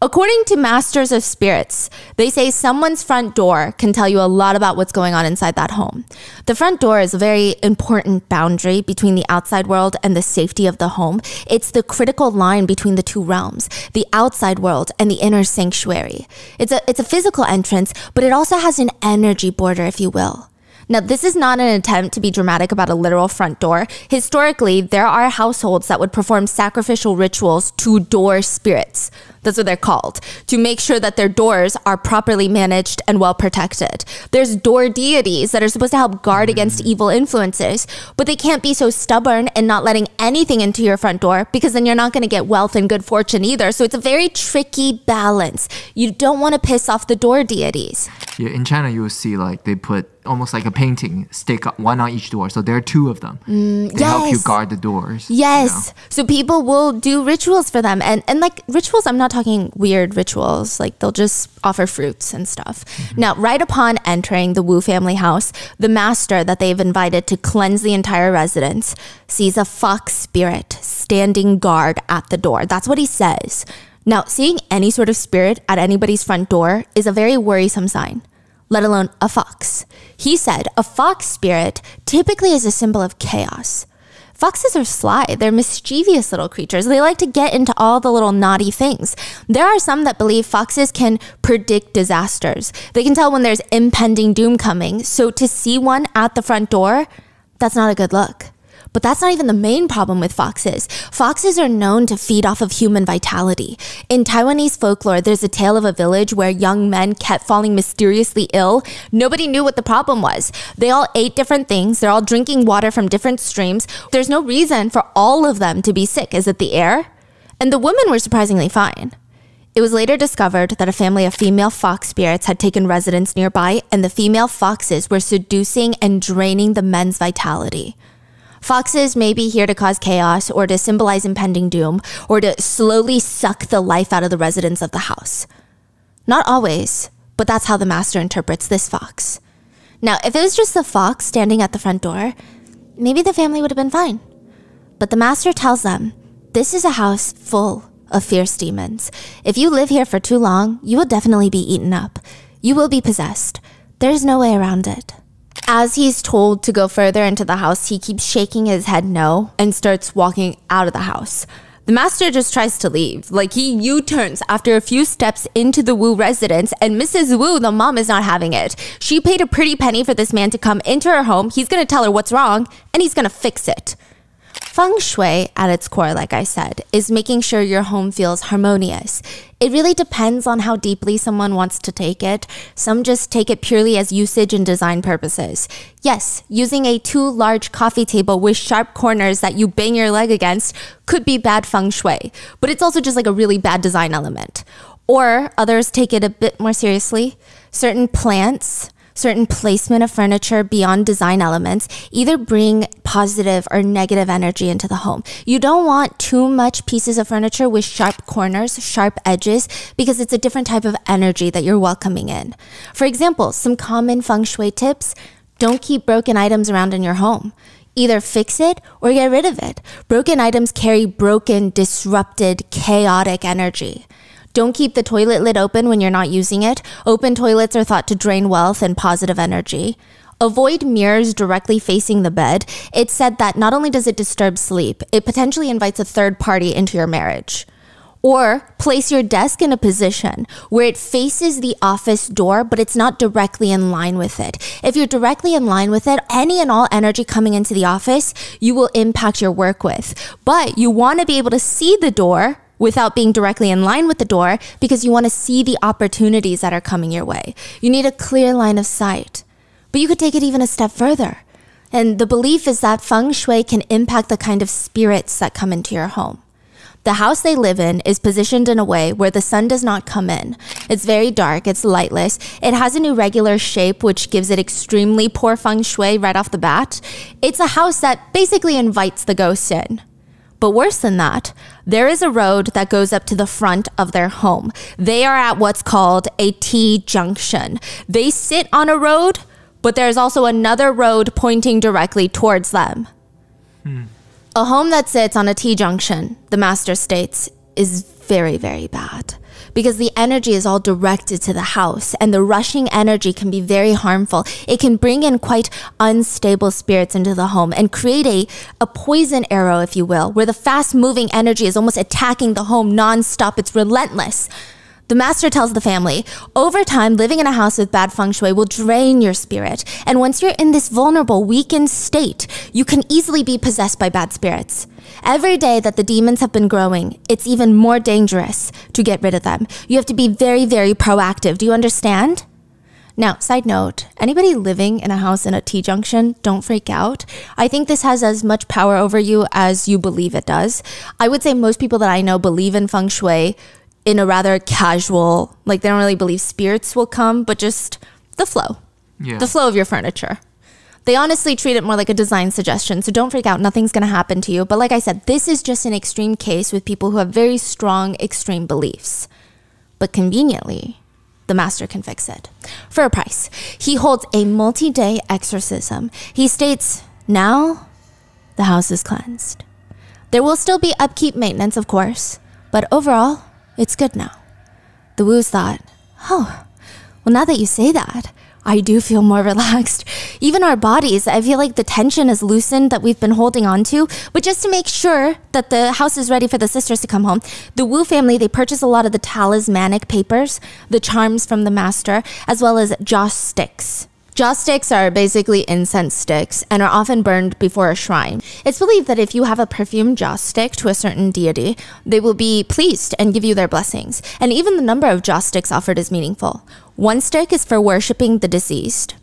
According to masters of spirits, they say someone's front door can tell you a lot about what's going on inside that home. The front door is a very important boundary between the outside world and the safety of the home. It's the critical line between the 2 realms, the outside world and the inner sanctuary. It's a physical entrance, but it also has an energy border, if you will. Now, this is not an attempt to be dramatic about a literal front door. Historically, there are households that would perform sacrificial rituals to door spirits. That's what they're called, to make sure that their doors are properly managed and well protected. There's door deities that are supposed to help guard against evil influences, but they can't be so stubborn and not letting anything into your front door, because then you're not going to get wealth and good fortune either. So it's a very tricky balance. You don't want to piss off the door deities. Yeah, in China, you will see like they put almost like a painting, stick one on each door. So there are 2 of them to help you guard the doors. Yes. So people will do rituals for them. And like rituals, I'm not talking weird rituals. Like they'll just offer fruits and stuff. Now, right upon entering the Wu family house, the master that they've invited to cleanse the entire residence sees a fox spirit standing guard at the door. That's what he says. Now, seeing any sort of spirit at anybody's front door is a very worrisome sign, let alone a fox. He said a fox spirit typically is a symbol of chaos. Foxes are sly. They're mischievous little creatures. They like to get into all the little naughty things. There are some that believe foxes can predict disasters. They can tell when there's impending doom coming. So to see one at the front door, that's not a good look. But that's not even the main problem with foxes. Foxes are known to feed off of human vitality. In Taiwanese folklore, there's a tale of a village where young men kept falling mysteriously ill. Nobody knew what the problem was. They all ate different things. They're all drinking water from different streams. There's no reason for all of them to be sick. Is it the air? And the women were surprisingly fine. It was later discovered that a family of female fox spirits had taken residence nearby, and the female foxes were seducing and draining the men's vitality. Foxes may be here to cause chaos or to symbolize impending doom or to slowly suck the life out of the residents of the house. Not always, but that's how the master interprets this fox. Now, if it was just the fox standing at the front door, maybe the family would have been fine. But the master tells them, this is a house full of fierce demons. If you live here for too long, you will definitely be eaten up. You will be possessed. There's no way around it. As he's told to go further into the house, he keeps shaking his head no and starts walking out of the house. The master just tries to leave. Like he U-turns after a few steps into the Wu residence, and Mrs. Wu, the mom, is not having it. She paid a pretty penny for this man to come into her home. He's going to tell her what's wrong, and he's going to fix it. Feng Shui, at its core, like I said, is making sure your home feels harmonious. It really depends on how deeply someone wants to take it. Some just take it purely as usage and design purposes. Yes, using a too large coffee table with sharp corners that you bang your leg against could be bad Feng Shui, but it's also just like a really bad design element. Or others take it a bit more seriously. Certain plants, certain placement of furniture beyond design elements either bring positive or negative energy into the home. You don't want too much pieces of furniture with sharp corners, sharp edges, because it's a different type of energy that you're welcoming in. For example, some common feng shui tips: don't keep broken items around in your home. Either fix it or get rid of it. Broken items carry broken, disrupted, chaotic energy. Don't keep the toilet lid open when you're not using it. Open toilets are thought to drain wealth and positive energy. Avoid mirrors directly facing the bed. It's said that not only does it disturb sleep, it potentially invites a third party into your marriage. Or place your desk in a position where it faces the office door, but it's not directly in line with it. If you're directly in line with it, any and all energy coming into the office, you will impact your work with. But you want to be able to see the door without being directly in line with the door because you want to see the opportunities that are coming your way. You need a clear line of sight. But you could take it even a step further. And the belief is that feng shui can impact the kind of spirits that come into your home. The house they live in is positioned in a way where the sun does not come in. It's very dark, it's lightless. It has an irregular shape, which gives it extremely poor feng shui right off the bat. It's a house that basically invites the ghosts in. But worse than that, there is a road that goes up to the front of their home. They are at what's called a T-junction. They sit on a road, but there's also another road pointing directly towards them. A home that sits on a T-junction, the master states, is very, very bad because the energy is all directed to the house and the rushing energy can be very harmful. It can bring in quite unstable spirits into the home and create a poison arrow, if you will, where the fast-moving energy is almost attacking the home nonstop. It's relentless. The master tells the family, over time, living in a house with bad feng shui will drain your spirit. And once you're in this vulnerable, weakened state, you can easily be possessed by bad spirits. Every day that the demons have been growing, it's even more dangerous to get rid of them. You have to be very, very proactive. Do you understand? Now, side note, anybody living in a house in a T-junction, don't freak out. I think this has as much power over you as you believe it does. I would say most people that I know believe in feng shui in a rather casual, like they don't really believe spirits will come, but just the flow. Yeah. The flow of your furniture. They honestly treat it more like a design suggestion, so don't freak out, nothing's gonna happen to you. But like I said, this is just an extreme case with people who have very strong extreme beliefs. But conveniently, the master can fix it. For a price. He holds a multi-day exorcism. He states, now the house is cleansed. There will still be upkeep maintenance, of course, but overall, it's good now. The Wus thought, oh, well, now that you say that, I do feel more relaxed. Even our bodies, I feel like the tension is loosened that we've been holding on to. But just to make sure that the house is ready for the sisters to come home, the Wu family, they purchase a lot of the talismanic papers, the charms from the master, as well as joss sticks. Joss sticks are basically incense sticks and are often burned before a shrine. It's believed that if you have a perfumed joss stick to a certain deity, they will be pleased and give you their blessings. And even the number of joss sticks offered is meaningful. 1 stick is for worshipping the deceased.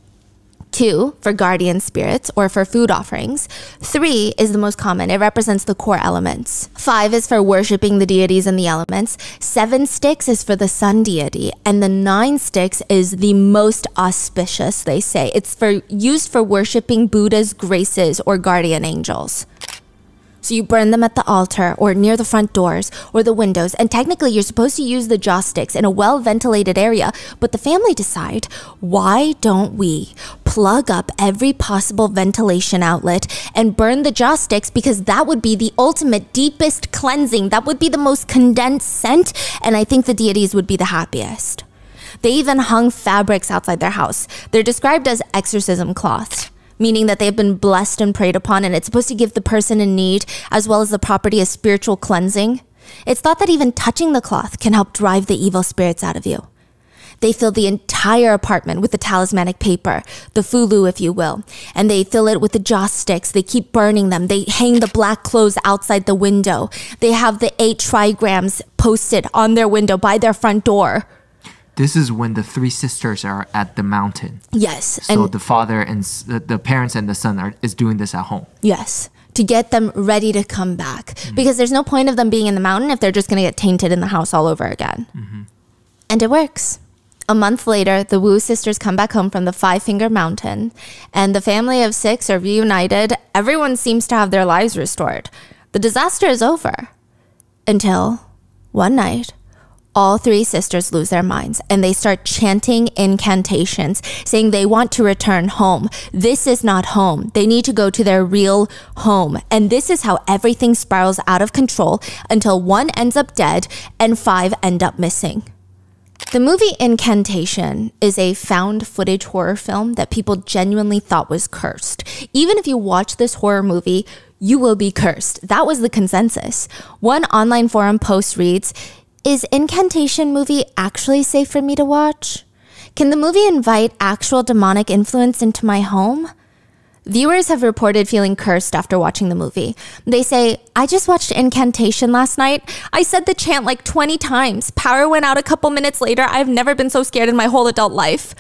2 for guardian spirits or for food offerings. 3 is the most common. It represents the core elements. 5 is for worshipping the deities and the elements. 7 sticks is for the sun deity. And the 9 sticks is the most auspicious, they say. It's used for worshipping Buddha's graces or guardian angels. So you burn them at the altar or near the front doors or the windows. And technically, you're supposed to use the joss sticks in a well-ventilated area. But the family decide, why don't we plug up every possible ventilation outlet and burn the joss sticks? Because that would be the ultimate, deepest cleansing. That would be the most condensed scent. And I think the deities would be the happiest. They even hung fabrics outside their house. They're described as exorcism cloths, meaning that they've been blessed and prayed upon, and it's supposed to give the person in need, as well as the property, a spiritual cleansing. It's thought that even touching the cloth can help drive the evil spirits out of you. They fill the entire apartment with the talismanic paper, the fulu, if you will, and they fill it with the joss sticks. They keep burning them. They hang the black clothes outside the window. They have the 8 trigrams posted on their window by their front door. This is when the 3 sisters are at the mountain. Yes. So the father and the parents and the son is doing this at home. Yes. To get them ready to come back. Because there's no point of them being in the mountain if they're just going to get tainted in the house all over again. And it works. A month later, the Wu sisters come back home from the 5-Finger Mountain. And the family of 6 are reunited. Everyone seems to have their lives restored. The disaster is over. Until one night, all 3 sisters lose their minds and they start chanting incantations, saying they want to return home. This is not home. They need to go to their real home. And this is how everything spirals out of control until 1 ends up dead and 5 end up missing. The movie Incantation is a found footage horror film that people genuinely thought was cursed. Even if you watch this horror movie, you will be cursed. That was the consensus. One online forum post reads, is Incantation movie actually safe for me to watch? Can the movie invite actual demonic influence into my home? Viewers have reported feeling cursed after watching the movie. They say, I just watched Incantation last night. I said the chant like 20 times. Power went out a couple minutes later. I've never been so scared in my whole adult life.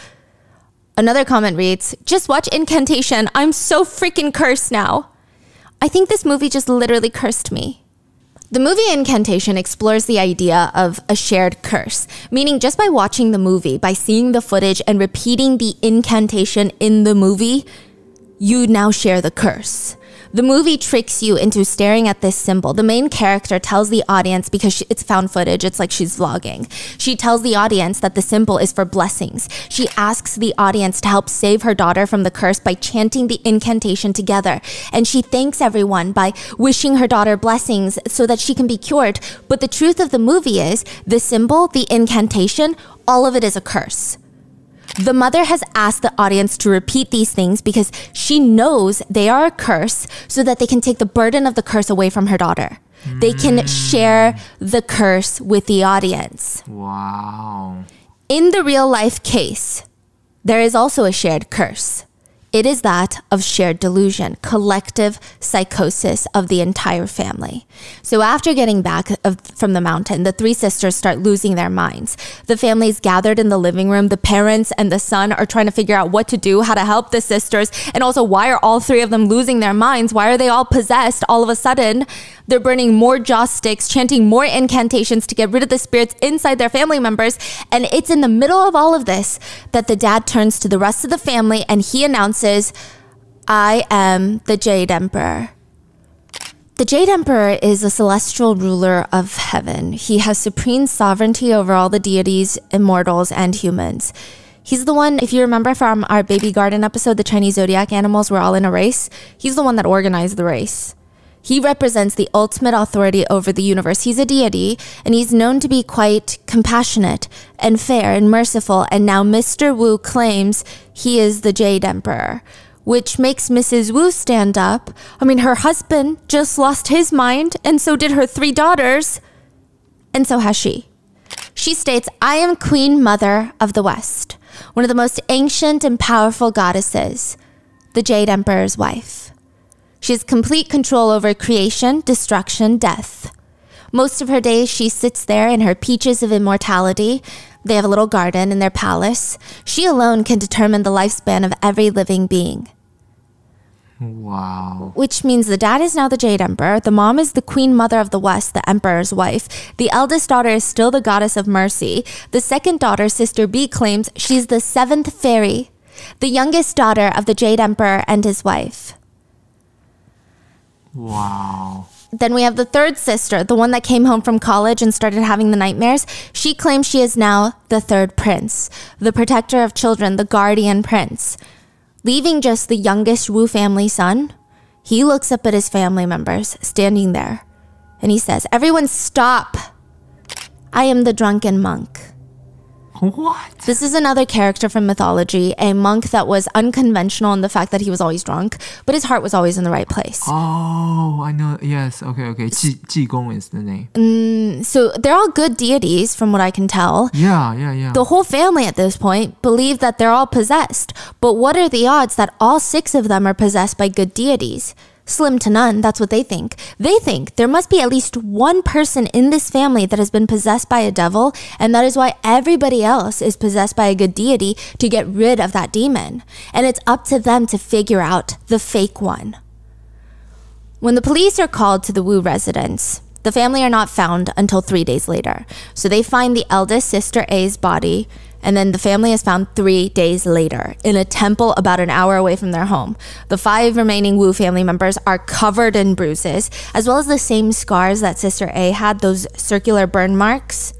Another comment reads, just watch Incantation. I'm so freaking cursed now. I think this movie just literally cursed me. The movie Incantation explores the idea of a shared curse, meaning just by watching the movie, by seeing the footage and repeating the incantation in the movie, you now share the curse. The movie tricks you into staring at this symbol. The main character tells the audience, because it's found footage, it's like she's vlogging. She tells the audience that the symbol is for blessings. She asks the audience to help save her daughter from the curse by chanting the incantation together. And she thanks everyone by wishing her daughter blessings so that she can be cured. But the truth of the movie is, the symbol, the incantation, all of it is a curse. The mother has asked the audience to repeat these things because she knows they are a curse so that they can take the burden of the curse away from her daughter. They can share the curse with the audience. Wow. In the real life case, there is also a shared curse. It is that of shared delusion, collective psychosis of the entire family. So after getting back from the mountain, the three sisters start losing their minds. The family's gathered in the living room. The parents and the son are trying to figure out what to do, how to help the sisters, and also why are all three of them losing their minds? Why are they all possessed all of a sudden? They're burning more joss sticks, chanting more incantations to get rid of the spirits inside their family members. And it's in the middle of all of this that the dad turns to the rest of the family and he announces, I am the Jade Emperor. The Jade Emperor is a celestial ruler of heaven. He has supreme sovereignty over all the deities, immortals, and humans. He's the one, if you remember from our Baby Garden episode, the Chinese zodiac animals were all in a race. He's the one that organized the race. He represents the ultimate authority over the universe. He's a deity, and he's known to be quite compassionate and fair and merciful. And now Mr. Wu claims he is the Jade Emperor, which makes Mrs. Wu stand up. I mean, her husband just lost his mind, and so did her three daughters, and so has she. She states, I am Queen Mother of the West, one of the most ancient and powerful goddesses, the Jade Emperor's wife. She has complete control over creation, destruction, death. Most of her days, she sits there in her peaches of immortality. They have a little garden in their palace. She alone can determine the lifespan of every living being. Wow. Which means the dad is now the Jade Emperor. The mom is the Queen Mother of the West, the Emperor's wife. The eldest daughter is still the Goddess of Mercy. The second daughter, Sister B, claims she's the seventh fairy, the youngest daughter of the Jade Emperor and his wife. Wow. Then we have the third sister, the one that came home from college and started having the nightmares. She claims she is now the third prince, the protector of children, the guardian prince. Leaving just the youngest Wu family son, he looks up at his family members standing there and he says, everyone stop. I am the drunken monk. What? This is another character from mythology, a monk that was unconventional in the fact that he was always drunk, but his heart was always in the right place. Oh, I know. Yes. Okay. Ji Gong is the name. So they're all good deities from what I can tell. Yeah. The whole family at this point believe that they're all possessed. But what are the odds that all 6 of them are possessed by good deities? Slim to none, that's what they think. They think there must be at least one person in this family that has been possessed by a devil, and that is why everybody else is possessed by a good deity to get rid of that demon. And it's up to them to figure out the fake one. When the police are called to the Wu residence, the family are not found until 3 days later. So they find the eldest sister A's body, and then the family is found 3 days later in a temple about an hour away from their home. The 5 remaining Wu family members are covered in bruises, as well as the same scars that Sister A had, those circular burn marks.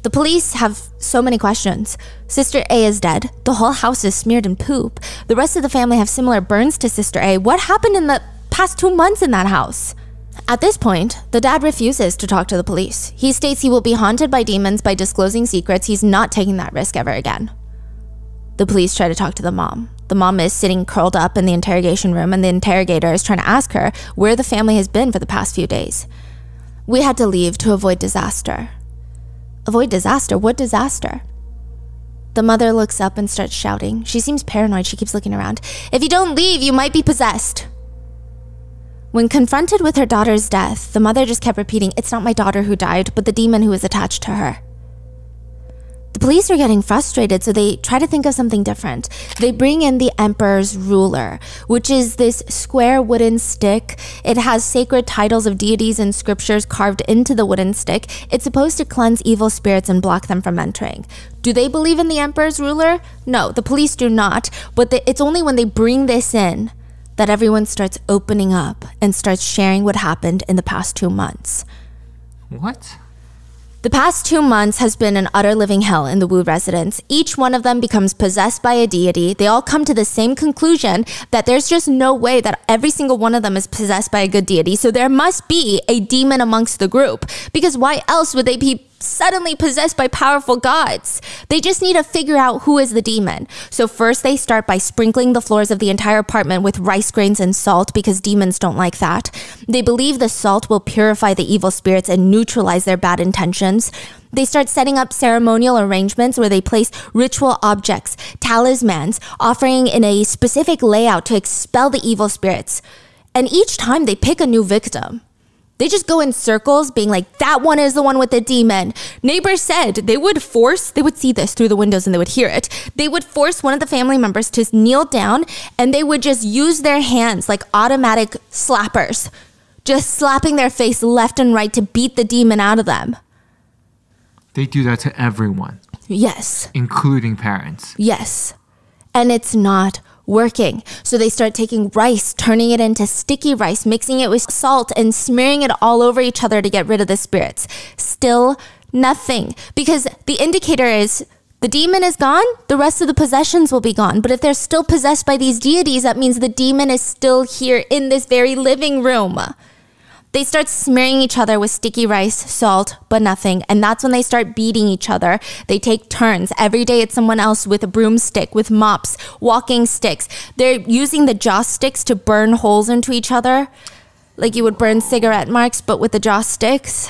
The police have so many questions. Sister A is dead. The whole house is smeared in poop. The rest of the family have similar burns to Sister A. What happened in the past 2 months in that house? At this point, the dad refuses to talk to the police. He states he will be haunted by demons by disclosing secrets. He's not taking that risk ever again. The police try to talk to the mom. The mom is sitting curled up in the interrogation room, and the interrogator is trying to ask her where the family has been for the past few days. We had to leave to avoid disaster. Avoid disaster? What disaster? The mother looks up and starts shouting. She seems paranoid. She keeps looking around. If you don't leave, you might be possessed. When confronted with her daughter's death, the mother just kept repeating, it's not my daughter who died, but the demon who is attached to her. The police are getting frustrated, so they try to think of something different. They bring in the Emperor's Ruler, which is this square wooden stick. It has sacred titles of deities and scriptures carved into the wooden stick. It's supposed to cleanse evil spirits and block them from entering. Do they believe in the Emperor's Ruler? No, the police do not, but it's only when they bring this in that everyone starts opening up and starts sharing what happened in the past 2 months. What? The past 2 months has been an utter living hell in the Wu residence. Each one of them becomes possessed by a deity. They all come to the same conclusion that there's just no way that every single one of them is possessed by a good deity. So there must be a demon amongst the group, because why else would they be suddenly possessed by powerful gods? They just need to figure out who is the demon. So first they start by sprinkling the floors of the entire apartment with rice grains and salt, because demons don't like that. They believe the salt will purify the evil spirits and neutralize their bad intentions. They start setting up ceremonial arrangements where they place ritual objects, talismans, offering in a specific layout to expel the evil spirits. And each time they pick a new victim. They just go in circles being like, that one is the one with the demon. Neighbors said they would see this through the windows and they would hear it. They would force one of the family members to kneel down, and they would just use their hands like automatic slappers, just slapping their face left and right to beat the demon out of them. They do that to everyone. Yes. Including parents. Yes. And it's not working. So they start taking rice, turning it into sticky rice, mixing it with salt, and smearing it all over each other to get rid of the spirits. Still nothing. Because the indicator is the demon is gone, the rest of the possessions will be gone. But if they're still possessed by these deities, that means the demon is still here in this very living room. They start smearing each other with sticky rice, salt, but nothing. And that's when they start beating each other. They take turns. Every day it's someone else with a broomstick, with mops, walking sticks. They're using the joss sticks to burn holes into each other, like you would burn cigarette marks, but with the joss sticks.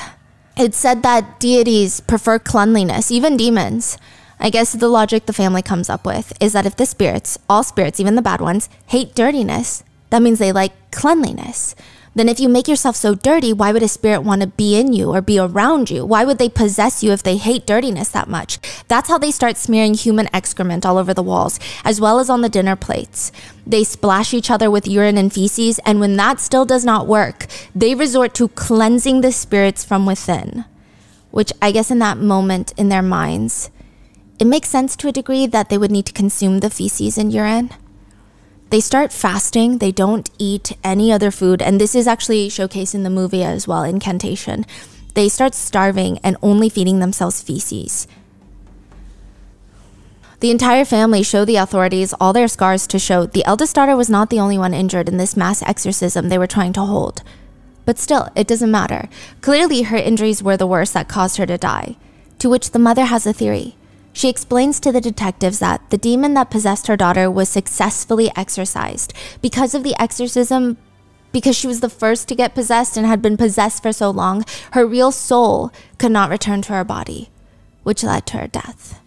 It's said that deities prefer cleanliness, even demons. I guess the logic the family comes up with is that if the spirits, all spirits, even the bad ones, hate dirtiness, that means they like cleanliness. Then if you make yourself so dirty, why would a spirit want to be in you or be around you? Why would they possess you if they hate dirtiness that much? That's how they start smearing human excrement all over the walls, as well as on the dinner plates. They splash each other with urine and feces, and when that still does not work, they resort to cleansing the spirits from within. Which I guess in that moment in their minds, it makes sense to a degree that they would need to consume the feces and urine. They start fasting. They don't eat any other food. And this is actually showcased in the movie as well, Incantation. They start starving and only feeding themselves feces. The entire family show the authorities all their scars to show the eldest daughter was not the only one injured in this mass exorcism they were trying to hold. But still, it doesn't matter. Clearly, her injuries were the worst that caused her to die. To which the mother has a theory. She explains to the detectives that the demon that possessed her daughter was successfully exorcised. Because of the exorcism, because she was the first to get possessed and had been possessed for so long, her real soul could not return to her body, which led to her death.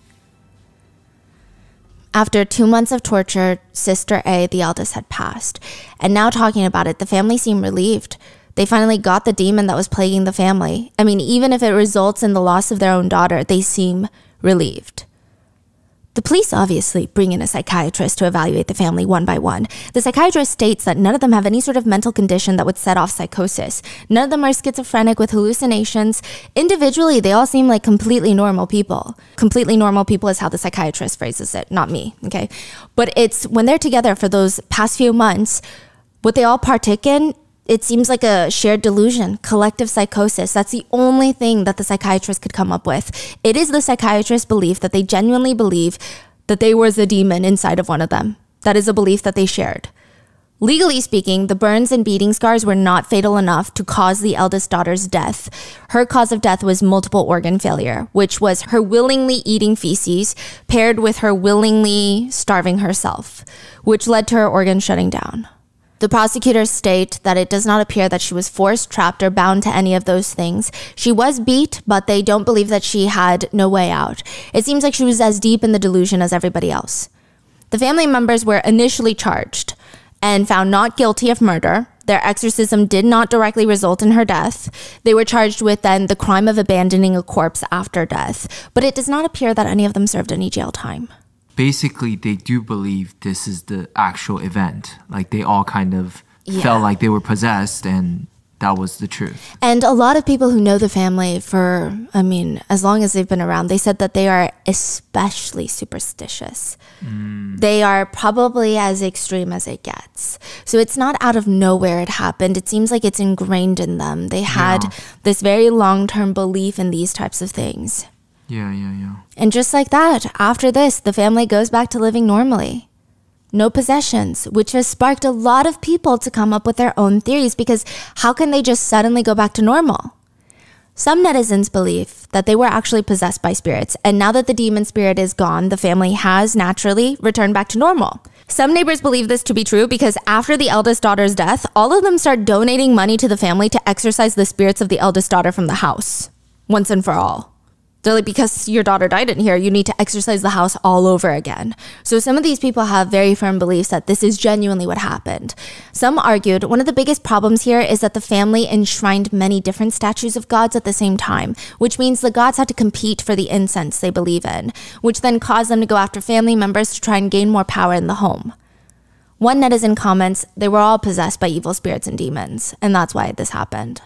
After 2 months of torture, Sister A, the eldest, had passed. And now talking about it, the family seemed relieved. They finally got the demon that was plaguing the family. I mean, even if it results in the loss of their own daughter, they seem relieved. The police obviously bring in a psychiatrist to evaluate the family one by one. The psychiatrist states that none of them have any sort of mental condition that would set off psychosis. None of them are schizophrenic with hallucinations. Individually, they all seem like completely normal people. Completely normal people is how the psychiatrist phrases it, not me, okay? But it's when they're together for those past few months, what they all partake in, it seems like a shared delusion, collective psychosis. That's the only thing that the psychiatrist could come up with. It is the psychiatrist's belief that they genuinely believe that there was a demon inside of one of them. That is a belief that they shared. Legally speaking, the burns and beating scars were not fatal enough to cause the eldest daughter's death. Her cause of death was multiple organ failure, which was her willingly eating feces paired with her willingly starving herself, which led to her organs shutting down. The prosecutors state that it does not appear that she was forced, trapped, or bound to any of those things. She was beat, but they don't believe that she had no way out. It seems like she was as deep in the delusion as everybody else. The family members were initially charged and found not guilty of murder. Their exorcism did not directly result in her death. They were charged with then the crime of abandoning a corpse after death, but it does not appear that any of them served any jail time. Basically, they do believe this is the actual event. Like, they all kind of felt like they were possessed, and that was the truth. And a lot of people who know the family for, as long as they've been around, they said that they are especially superstitious. They are probably as extreme as it gets. So it's not out of nowhere it happened. It seems like it's ingrained in them. They had this very long-term belief in these types of things. Yeah. And just like that, after this, the family goes back to living normally. No possessions, which has sparked a lot of people to come up with their own theories, because how can they just suddenly go back to normal? Some netizens believe that they were actually possessed by spirits, and now that the demon spirit is gone, the family has naturally returned back to normal. Some neighbors believe this to be true because after the eldest daughter's death, all of them start donating money to the family to exorcise the spirits of the eldest daughter from the house, once and for all. They're like, because your daughter died in here, you need to exorcise the house all over again. So some of these people have very firm beliefs that this is genuinely what happened. Some argued one of the biggest problems here is that the family enshrined many different statues of gods at the same time, which means the gods had to compete for the incense they believe in, which then caused them to go after family members to try and gain more power in the home. One netizen comments, they were all possessed by evil spirits and demons, and that's why this happened.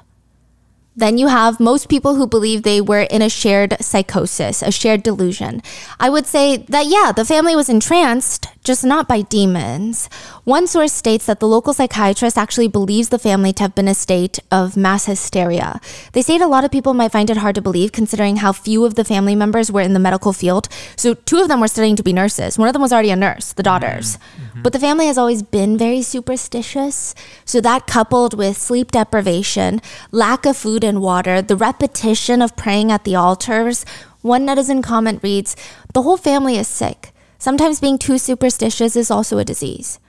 Then you have most people who believe they were in a shared psychosis, a shared delusion. I would say that, the family was entranced, just not by demons. One source states that the local psychiatrist actually believes the family to have been a state of mass hysteria. They state a lot of people might find it hard to believe considering how few of the family members were in the medical field. So 2 of them were studying to be nurses. One of them was already a nurse, the daughters. But the family has always been very superstitious. So that coupled with sleep deprivation, lack of food and water, the repetition of praying at the altars. One netizen comment reads, "The whole family is sick. Sometimes being too superstitious is also a disease."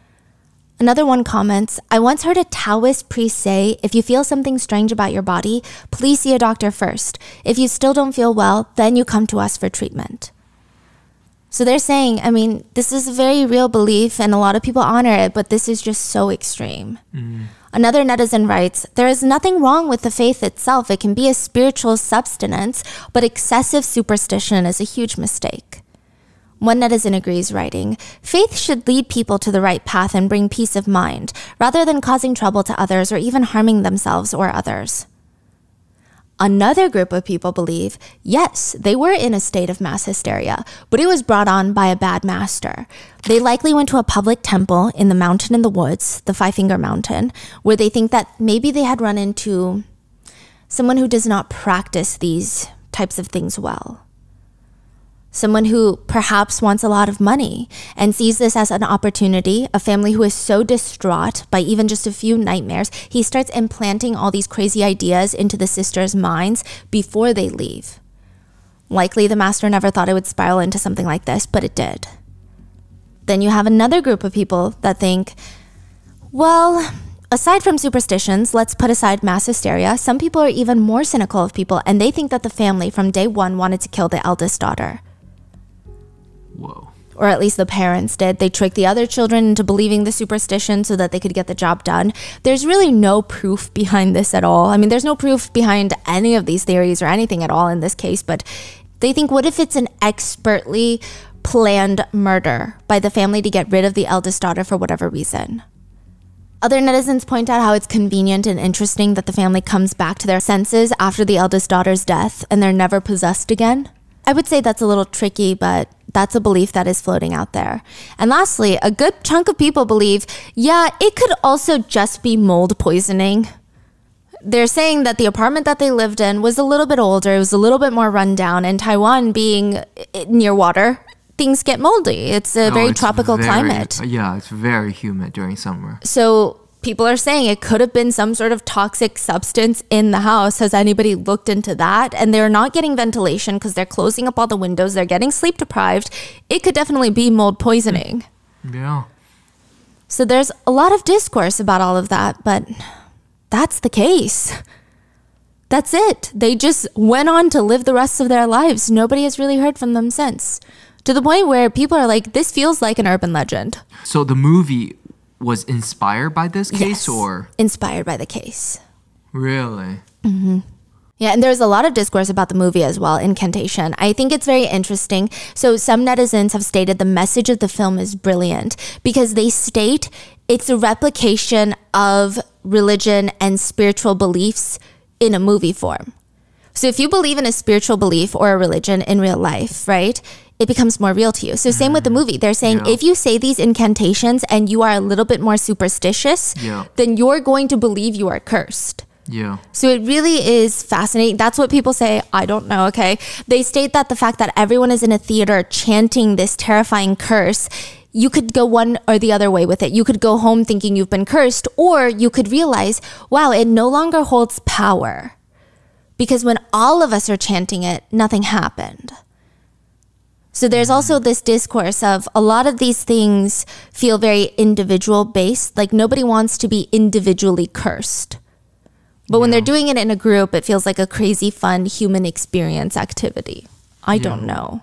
Another one comments, "I once heard a Taoist priest say, if you feel something strange about your body, please see a doctor first. If you still don't feel well, then you come to us for treatment." So they're saying, this is a very real belief and a lot of people honor it, but this is just so extreme. Another netizen writes, "There is nothing wrong with the faith itself. It can be a spiritual substance, but excessive superstition is a huge mistake." One netizen agrees, writing, "Faith should lead people to the right path and bring peace of mind, rather than causing trouble to others or even harming themselves or others." Another group of people believe, yes, they were in a state of mass hysteria, but it was brought on by a bad master. They likely went to a public temple in the mountain in the woods, the Five Finger Mountain, where they think that maybe they had run into someone who does not practice these types of things well. Someone who perhaps wants a lot of money and sees this as an opportunity, a family who is so distraught by even just a few nightmares, he starts implanting all these crazy ideas into the sisters' minds before they leave. Likely the master never thought it would spiral into something like this, but it did. Then you have another group of people that think, well, aside from superstitions, let's put aside mass hysteria, some people are even more cynical of people, and they think that the family from day one wanted to kill the eldest daughter. Whoa. Or at least the parents did. They tricked the other children into believing the superstition so that they could get the job done. There's really no proof behind this at all. There's no proof behind any of these theories or anything at all in this case, but they think, what if it's an expertly planned murder by the family to get rid of the eldest daughter for whatever reason? Other netizens point out how it's convenient and interesting that the family comes back to their senses after the eldest daughter's death and they're never possessed again. I would say that's a little tricky, but that's a belief that is floating out there. And lastly, a good chunk of people believe, it could also just be mold poisoning. They're saying that the apartment that they lived in was a little bit older, it was a little bit more run down, and Taiwan being near water, things get moldy. It's a very tropical climate. Yeah, it's very humid during summer. So people are saying it could have been some sort of toxic substance in the house. Has anybody looked into that? And they're not getting ventilation because they're closing up all the windows. They're getting sleep deprived. It could definitely be mold poisoning. Yeah. So there's a lot of discourse about all of that, but that's the case. That's it. They just went on to live the rest of their lives. Nobody has really heard from them since. To the point where people are like, this feels like an urban legend. So the movie was inspired by this case, yes, or? Inspired by the case. Really? Mm-hmm. Yeah, and there's a lot of discourse about the movie as well, Incantation. I think it's very interesting. So some netizens have stated the message of the film is brilliant because they state it's a replication of religion and spiritual beliefs in a movie form. So if you believe in a spiritual belief or a religion in real life, right, it becomes more real to you. So same with the movie. They're saying if you say these incantations and you are a little bit more superstitious, then you're going to believe you are cursed. Yeah. So it really is fascinating. That's what people say. I don't know, okay? They state that the fact that everyone is in a theater chanting this terrifying curse, you could go one or the other way with it. You could go home thinking you've been cursed, or you could realize, wow, it no longer holds power. Because when all of us are chanting it, nothing happened. So there's also this discourse of a lot of these things feel very individual based. Like nobody wants to be individually cursed. But when they're doing it in a group, it feels like a crazy fun human experience activity. I don't know.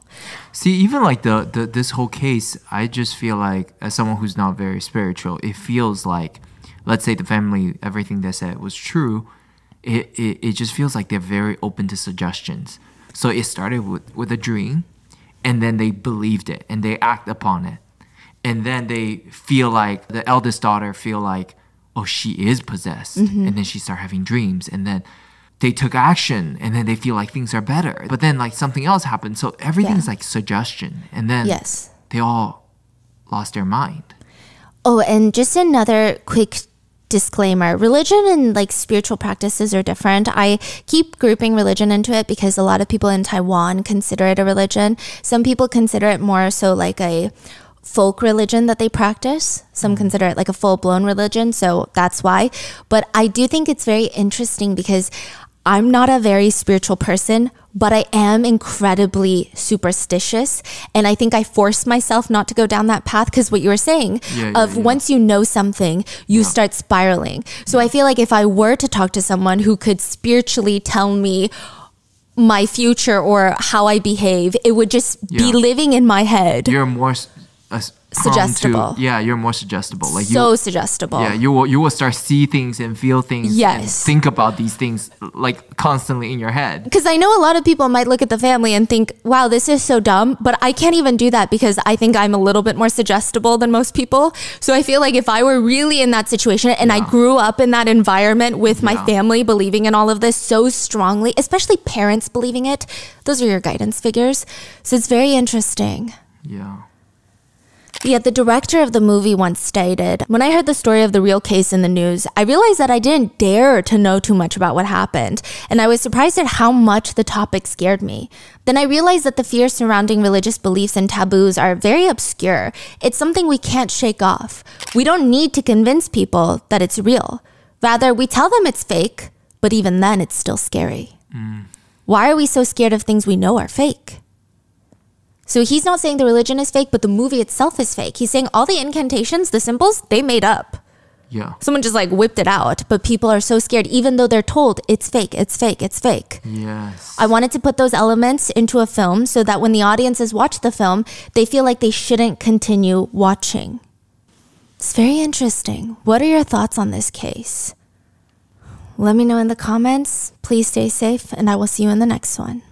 See, even like this whole case, I just feel like as someone who's not very spiritual, it feels like, let's say the family, everything they said was true. It just feels like they're very open to suggestions. So it started with a dream, and then they believed it and they act upon it. And then they feel like, the eldest daughter feel like, oh, she is possessed. And then she started having dreams. And then they took action, and then they feel like things are better. But then like something else happened. So everything's like suggestion. And then they all lost their mind. Oh, and just another quick disclaimer, religion and like spiritual practices are different. I keep grouping religion into it because a lot of people in Taiwan consider it a religion. Some people consider it more so like a folk religion that they practice. Some consider it like a full-blown religion, so that's why. But I do think it's very interesting because I'm not a very spiritual person, but I am incredibly superstitious. And I think I forced myself not to go down that path because what you were saying once you know something, you start spiraling. So I feel like if I were to talk to someone who could spiritually tell me my future or how I behave, it would just be living in my head. You're more suggestible. You're more suggestible. Like suggestible. Yeah, you will start see things and feel things and think about these things like constantly in your head. Because I know a lot of people might look at the family and think, wow, this is so dumb, but I can't even do that because I think I'm a little bit more suggestible than most people. So I feel like if I were really in that situation and I grew up in that environment with my family believing in all of this so strongly, especially parents believing it, those are your guidance figures. So it's very interesting. Yeah, the director of the movie once stated, when I heard the story of the real case in the news, I realized that I didn't dare to know too much about what happened, and I was surprised at how much the topic scared me. Then I realized that the fears surrounding religious beliefs and taboos are very obscure. It's something we can't shake off. We don't need to convince people that it's real. Rather, we tell them it's fake, but even then it's still scary. Why are we so scared of things we know are fake? So he's not saying the religion is fake, but the movie itself is fake. He's saying all the incantations, the symbols, they made up. Yeah. Someone just like whipped it out, but people are so scared, even though they're told it's fake, it's fake, it's fake. Yes. I wanted to put those elements into a film so that when the audiences watch the film, they feel like they shouldn't continue watching. It's very interesting. What are your thoughts on this case? Let me know in the comments. Please stay safe, and I will see you in the next one.